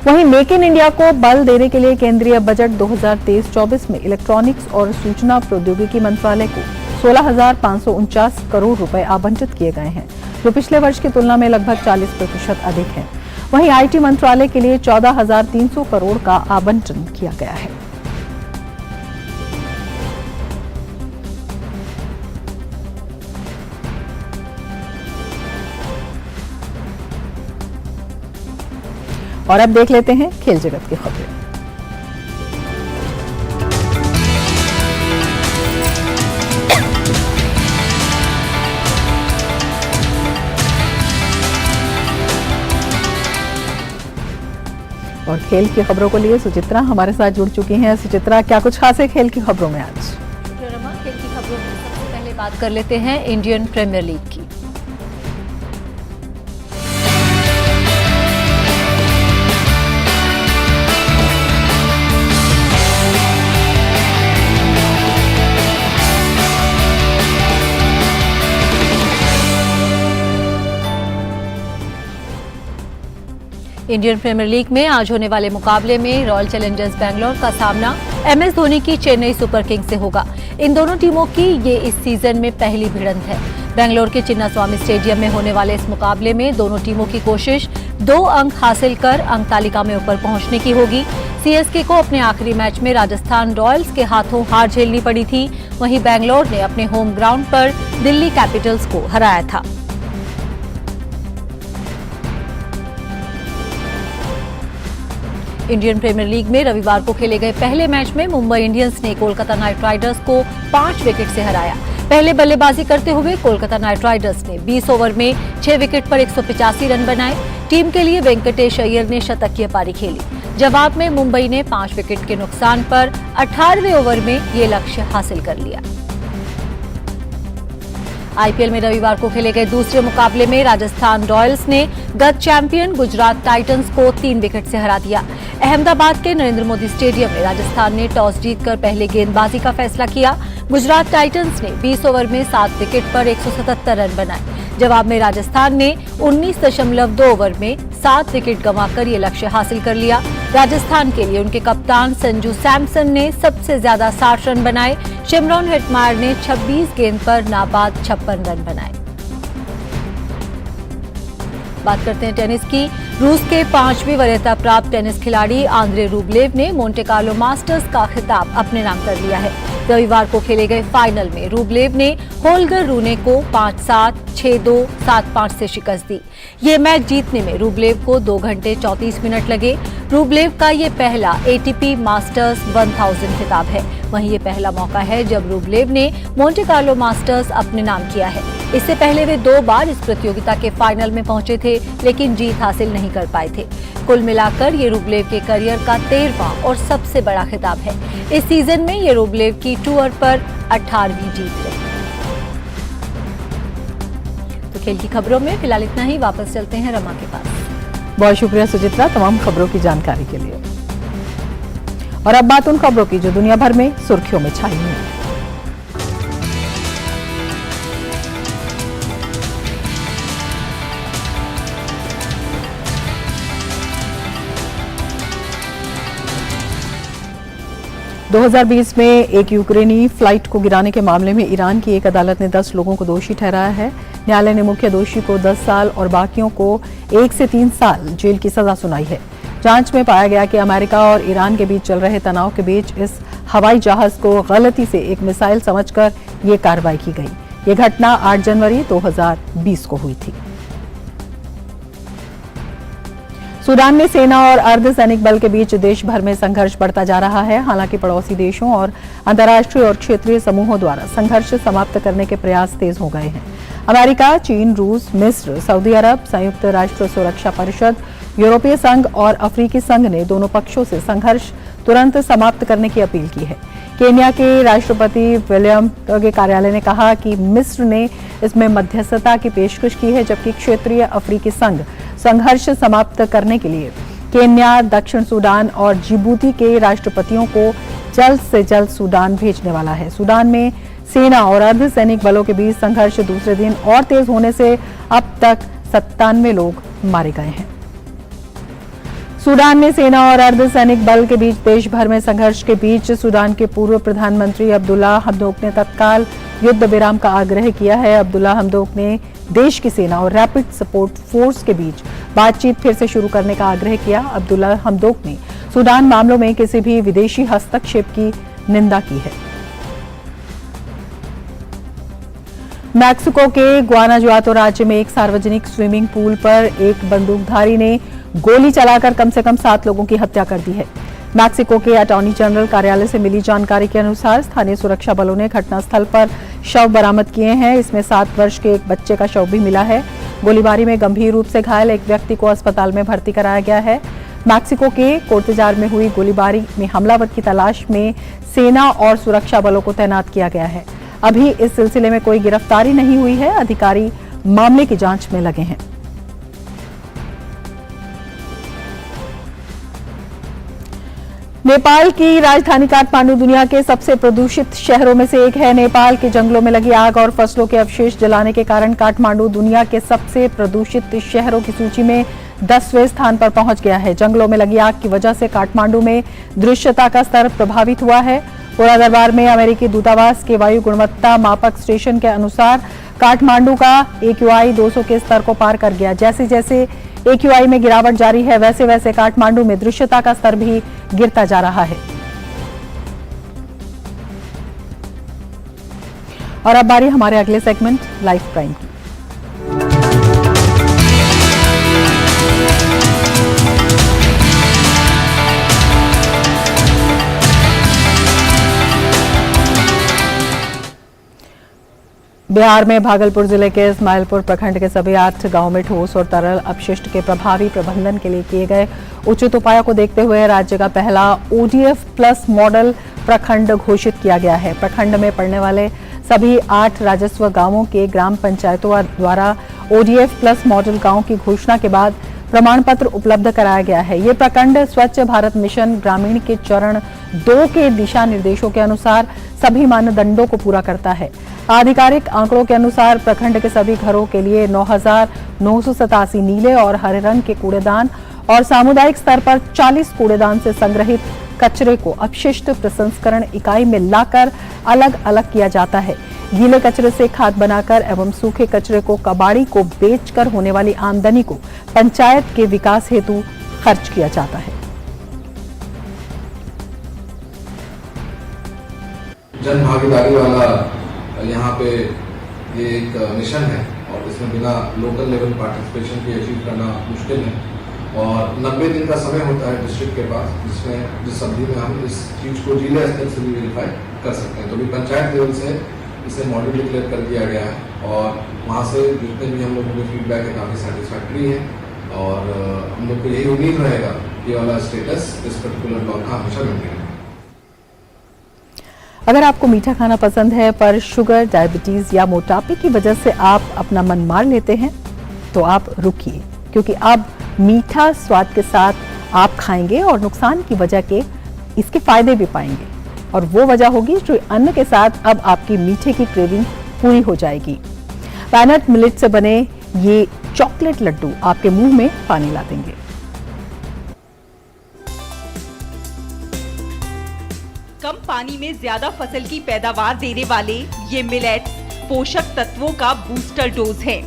Speaker 1: वहीं मेक इन इंडिया को बल देने के लिए केंद्रीय बजट 2023-24 में इलेक्ट्रॉनिक्स और सूचना प्रौद्योगिकी मंत्रालय को 16,549 करोड़ रुपए आवंटित किए गए हैं, जो पिछले वर्ष की तुलना में लगभग 40% अधिक है। वहीं आईटी मंत्रालय के लिए 14,300 करोड़ का आवंटन किया गया है। और अब देख लेते हैं खेल जगत की खबरें। और खेल की खबरों को लिए सुचित्रा हमारे साथ जुड़ चुकी हैं। सुचित्रा, क्या कुछ खास है खेल की खबरों में आज?
Speaker 16: रमा, खेल की खबरों में सबसे पहले बात कर लेते हैं इंडियन प्रीमियर लीग की। इंडियन प्रीमियर लीग में आज होने वाले मुकाबले में रॉयल चैलेंजर्स बैंगलोर का सामना MS धोनी की चेन्नई सुपर किंग्स से होगा। इन दोनों टीमों की ये इस सीजन में पहली भिड़ंत है। बेंगलोर के चिन्नास्वामी स्टेडियम में होने वाले इस मुकाबले में दोनों टीमों की कोशिश 2 अंक हासिल कर अंक तालिका में ऊपर पहुंचने की होगी। CSK को अपने आखिरी मैच में राजस्थान रॉयल्स के हाथों हार झेलनी पड़ी थी। वहीं बेंगलोर ने अपने होम ग्राउंड पर दिल्ली कैपिटल्स को हराया था। इंडियन प्रीमियर लीग में रविवार को खेले गए पहले मैच में मुंबई इंडियंस ने कोलकाता नाइट राइडर्स को 5 विकेट से हराया। पहले बल्लेबाजी करते हुए कोलकाता नाइट राइडर्स ने 20 ओवर में 6 विकेट पर 185 रन बनाए। टीम के लिए वेंकटेश अय्यर ने शतकीय पारी खेली। जवाब में मुंबई ने 5 विकेट के नुकसान पर 18वें ओवर में ये लक्ष्य हासिल कर लिया। IPL में रविवार को खेले गए दूसरे मुकाबले में राजस्थान रॉयल्स ने गत चैंपियन गुजरात टाइटंस को 3 विकेट से हरा दिया। अहमदाबाद के नरेंद्र मोदी स्टेडियम में राजस्थान ने टॉस जीतकर पहले गेंदबाजी का फैसला किया। गुजरात टाइटंस ने 20 ओवर में 7 विकेट पर 177 रन बनाए। जवाब में राजस्थान ने 19.2 ओवर में 7 विकेट गंवाकर ये लक्ष्य हासिल कर लिया। राजस्थान के लिए उनके कप्तान संजू सैमसन ने सबसे ज्यादा 60 रन बनाए। शिमरॉन हेटमायर ने 26 गेंद पर नाबाद 56 रन बनाए। बात करते हैं टेनिस की। रूस के 5वीं वरीयता प्राप्त टेनिस खिलाड़ी आंद्रे रूबलेव ने मोंटे कार्लो मास्टर्स का खिताब अपने नाम कर लिया है। रविवार को खेले गए फाइनल में रूबलेव ने होल्गर रूने को 5-7, 6-2, 7-5 से शिकस्त दी। ये मैच जीतने में रूबलेव को 2 घंटे 34 मिनट लगे। रूबलेव का ये पहला ATP मास्टर्स 1000 खिताब है। वहीं ये पहला मौका है जब रूबलेव ने मोंटे कार्लो मास्टर्स अपने नाम किया है। इससे पहले वे 2 बार इस प्रतियोगिता के फाइनल में पहुंचे थे, लेकिन जीत हासिल नहीं कर पाए थे। कुल मिलाकर ये रूबलेव के करियर का 13वां और सबसे बड़ा खिताब है। इस सीजन में ये रूबलेव की टूर पर 18वीं जीत रही। तो खेल की खबरों में फिलहाल इतना ही। वापस चलते हैं रमा के पास।
Speaker 1: बहुत शुक्रिया सुचित्रा तमाम खबरों की जानकारी के लिए। और अब बात उन खबरों की जो दुनिया भर में सुर्खियों में छाई हुई है। दो 2020 में एक यूक्रेनी फ्लाइट को गिराने के मामले में ईरान की एक अदालत ने 10 लोगों को दोषी ठहराया है। न्यायालय ने मुख्य दोषी को 10 साल और बाकियों को 1 से 3 साल जेल की सजा सुनाई है। जांच में पाया गया कि अमेरिका और ईरान के बीच चल रहे तनाव के बीच इस हवाई जहाज को गलती से एक मिसाइल समझकर ये कार्रवाई की गई। ये घटना 8 जनवरी 2020 को हुई थी। सूडान में सेना और अर्धसैनिक बल के बीच देश भर में संघर्ष बढ़ता जा रहा है। हालांकि पड़ोसी देशों और अंतर्राष्ट्रीय और क्षेत्रीय समूहों द्वारा संघर्ष समाप्त करने के प्रयास तेज हो गए हैं। अमेरिका, चीन, रूस, मिस्र, सऊदी अरब, संयुक्त राष्ट्र सुरक्षा परिषद, यूरोपीय संघ और अफ्रीकी संघ ने दोनों पक्षों से संघर्ष तुरंत समाप्त करने की अपील की है। केन्या के राष्ट्रपति विलियम के कार्यालय ने कहा कि मिस्र ने इसमें मध्यस्थता की पेशकश की है, जबकि क्षेत्रीय अफ्रीकी संघ संघर्ष समाप्त करने के लिए केन्या, दक्षिण सूडान और जिबूती के राष्ट्रपतियों को जल्द से जल्द सूडान भेजने वाला है। सूडान में सेना और अर्धसैनिक बलों के बीच संघर्ष दूसरे दिन और तेज होने से अब तक 97 लोग मारे गए हैं। सूडान में सेना और अर्धसैनिक बल के बीच देश भर में संघर्ष के बीच सूडान के पूर्व प्रधानमंत्री अब्दुल्ला हमदोक ने तत्काल युद्ध विराम का आग्रह किया है। अब्दुल्ला हमदोक ने देश की सेना और रैपिड सपोर्ट फोर्स के बीच बातचीत फिर से शुरू करने का आग्रह किया। अब्दुल्ला हमदोक ने सूडान मामलों में किसी भी विदेशी हस्तक्षेप की निंदा की है। मैक्सिको के ग्वानाजुआतो राज्य में एक सार्वजनिक स्विमिंग पूल पर एक बंदूकधारी ने गोली चलाकर कम से कम 7 लोगों की हत्या कर दी है। मैक्सिको के अटॉर्नी जनरल कार्यालय से मिली जानकारी के अनुसार स्थानीय सुरक्षा बलों ने घटनास्थल पर शव बरामद किए हैं। इसमें 7 वर्ष के एक बच्चे का शव भी मिला है। गोलीबारी में गंभीर रूप से घायल एक व्यक्ति को अस्पताल में भर्ती कराया गया है। मैक्सिको के कोर्तेजार में हुई गोलीबारी में हमलावर की तलाश में सेना और सुरक्षा बलों को तैनात किया गया है। अभी इस सिलसिले में कोई गिरफ्तारी नहीं हुई है। अधिकारी मामले की जांच में लगे हैं। नेपाल की राजधानी काठमांडू दुनिया के सबसे प्रदूषित शहरों में से एक है। नेपाल के जंगलों में लगी आग और फसलों के अवशेष जलाने के कारण काठमांडू दुनिया के सबसे प्रदूषित शहरों की सूची में 10वें स्थान पर पहुंच गया है। जंगलों में लगी आग की वजह से काठमांडू में दृश्यता का स्तर प्रभावित हुआ है। पूरा दरबार में अमेरिकी दूतावास के वायु गुणवत्ता मापक स्टेशन के अनुसार काठमांडू का AQI 200 के स्तर को पार कर गया। जैसे जैसे AQI में गिरावट जारी है, वैसे वैसे काठमांडू में दृश्यता का स्तर भी गिरता जा रहा है। और अब बारी हमारे अगले सेगमेंट लाइफ प्राइम की। बिहार में भागलपुर जिले के इस्माइलपुर प्रखंड के सभी 8 गांवों में ठोस और तरल अपशिष्ट के प्रभावी प्रबंधन के लिए किए गए उचित उपायों को देखते हुए राज्य का पहला ODF प्लस मॉडल प्रखंड घोषित किया गया है। प्रखंड में पड़ने वाले सभी 8 राजस्व गांवों के ग्राम पंचायतों द्वारा ODF प्लस मॉडल गांव की घोषणा के बाद प्रमाण पत्र उपलब्ध कराया गया है। ये प्रखंड स्वच्छ भारत मिशन ग्रामीण के चरण 2 के दिशा निर्देशों के अनुसार सभी मानदंडों को पूरा करता है। आधिकारिक आंकड़ों के अनुसार प्रखंड के सभी घरों के लिए 9,987 नीले और हरे रंग के कूड़ेदान और सामुदायिक स्तर पर 40 कूड़ेदान से संग्रहित कचरे को अपशिष्ट प्रसंस्करण इकाई में लाकर अलग अलग किया जाता है। गीले कचरे से खाद बनाकर एवं सूखे कचरे को कबाड़ी को बेचकर होने वाली आमदनी को पंचायत के विकास हेतु खर्च किया जाता है।
Speaker 17: जन भागीदारी वाला यहाँ पे ये एक मिशन है और इसमें बिना लोकल लेवल पार्टिसिपेशन के अचीव करना मुश्किल है। और 90 दिन का समय होता है डिस्ट्रिक्ट के पास, जिस अवधि में हम इस चीज़ को जिला स्तर से भी वेरीफाई कर सकते हैं। तो भी पंचायत लेवल से इसे मॉडल डिक्लेयर कर दिया गया है और वहाँ से जितने भी हम लोगों के फीडबैक है काफ़ी सेटिस्फैक्ट्री है और हम लोग को यही उम्मीद रहेगा कि ये वाला स्टेटस इस पर्टिकुलर ब्लॉक का हमेशा मेंटेन है।
Speaker 1: अगर आपको मीठा खाना पसंद है पर शुगर, डायबिटीज या मोटापे की वजह से आप अपना मन मार लेते हैं तो आप रुकिए, क्योंकि अब मीठा स्वाद के साथ आप खाएंगे और नुकसान की वजह के इसके फायदे भी पाएंगे। और वो वजह होगी जो अन्न के साथ अब आपकी मीठे की क्रेविंग पूरी हो जाएगी। पैनट मिलेट से बने ये चॉकलेट लड्डू आपके मुंह में पानी ला देंगे।
Speaker 12: कम पानी में ज्यादा फसल की पैदावार देने वाले ये मिलेट्स पोषक तत्वों का बूस्टर डोज है,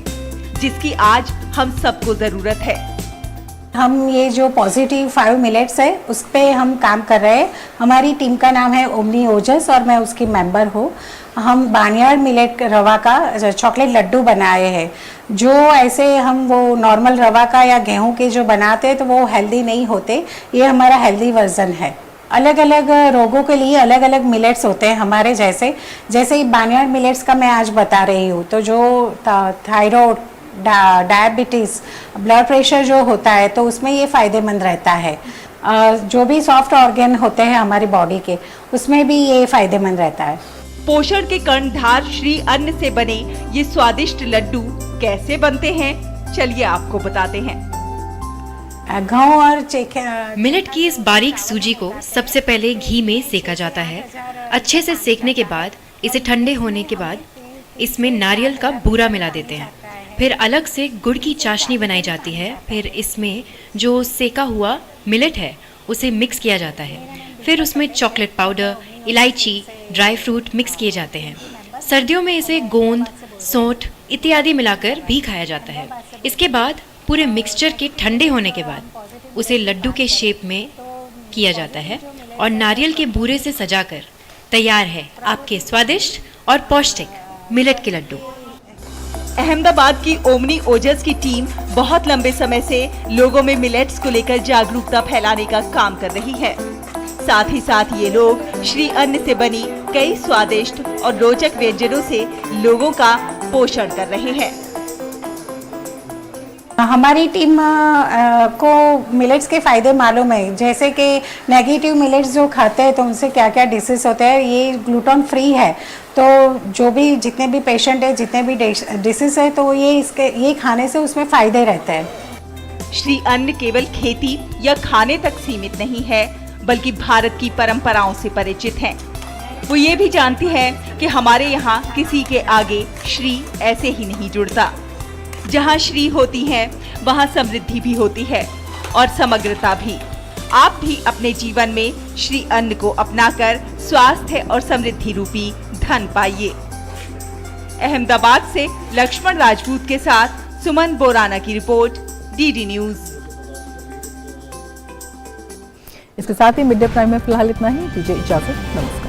Speaker 12: जिसकी आज हम सबको जरूरत है।
Speaker 18: हम ये जो पॉजिटिव 5 मिलेट्स है उस पे हम काम कर रहे हैं। हमारी टीम का नाम है ओमनी ओजस और मैं उसकी मेंबर हूँ। हम बानियार्ड मिलेट रवा का चॉकलेट लड्डू बनाए हैं। जो ऐसे हम वो नॉर्मल रवा का या गेहूं के जो बनाते हैं तो वो हेल्दी नहीं होते, ये हमारा हेल्दी वर्जन है। अलग अलग रोगों के लिए अलग अलग मिलेट्स होते हैं हमारे जैसे ही बानियार्ड मिलेट्स का मैं आज बता रही हूँ। तो जो थायराइड, डायबिटीज़, ब्लड प्रेशर जो होता है तो उसमें ये फ़ायदेमंद रहता है। जो भी सॉफ्ट ऑर्गन होते हैं हमारी बॉडी के उसमें भी ये फ़ायदेमंद रहता है।
Speaker 12: पोषण के कर्णधार श्री अन्न से बने ये स्वादिष्ट लड्डू कैसे बनते हैं, चलिए आपको बताते हैं।
Speaker 18: गेहूं और
Speaker 19: मिलेट की इस बारीक सूजी को सबसे पहले घी में सेका जाता है। अच्छे से सेकने के बाद इसे ठंडे होने के बाद इसमें नारियल का बूरा मिला देते हैं। फिर अलग से गुड़ की चाशनी बनाई जाती है। फिर इसमें जो सेका हुआ मिलेट है उसे मिक्स किया जाता है। फिर उसमें चॉकलेट पाउडर, इलायची, ड्राई फ्रूट मिक्स किए जाते हैं। सर्दियों में इसे गोंद, सौंठ इत्यादि मिलाकर भी खाया जाता है। इसके बाद पूरे मिक्सचर के ठंडे होने के बाद उसे लड्डू के शेप में किया जाता है और नारियल के बूरे से सजाकर तैयार है आपके स्वादिष्ट और पौष्टिक मिलेट के लड्डू।
Speaker 12: अहमदाबाद की ओमनी ओजस की टीम बहुत लंबे समय से लोगों में मिलेट्स को लेकर जागरूकता फैलाने का काम कर रही है। साथ ही साथ ये लोग श्री अन्न से बनी कई स्वादिष्ट और रोचक व्यंजनों से लोगों का पोषण कर रहे हैं।
Speaker 18: हमारी टीम को मिलेट्स के फायदे मालूम है, जैसे कि नेगेटिव मिलेट्स जो खाते हैं तो उनसे क्या क्या डिसीज होते हैं। ये ग्लूटेन फ्री है, तो जो भी जितने भी पेशेंट है, जितने भी डिसीज है, तो ये खाने से उसमें फायदे रहते हैं।
Speaker 12: श्री अन्न केवल खेती या खाने तक सीमित नहीं है, बल्कि भारत की परंपराओं से परिचित हैं। वो ये भी जानती है कि हमारे यहाँ किसी के आगे श्री ऐसे ही नहीं जुड़ता। जहाँ श्री होती है वहाँ समृद्धि भी होती है और समग्रता भी। आप भी अपने जीवन में श्री अन्न को अपनाकर स्वास्थ्य और समृद्धि रूपी धन पाइए। अहमदाबाद से लक्ष्मण राजपूत के साथ सुमन बोराना की रिपोर्ट, डीडी न्यूज।
Speaker 1: इसके साथ ही मिड डे प्राइम में फिलहाल इतना ही। दीजिए इजाजत, नमस्कार।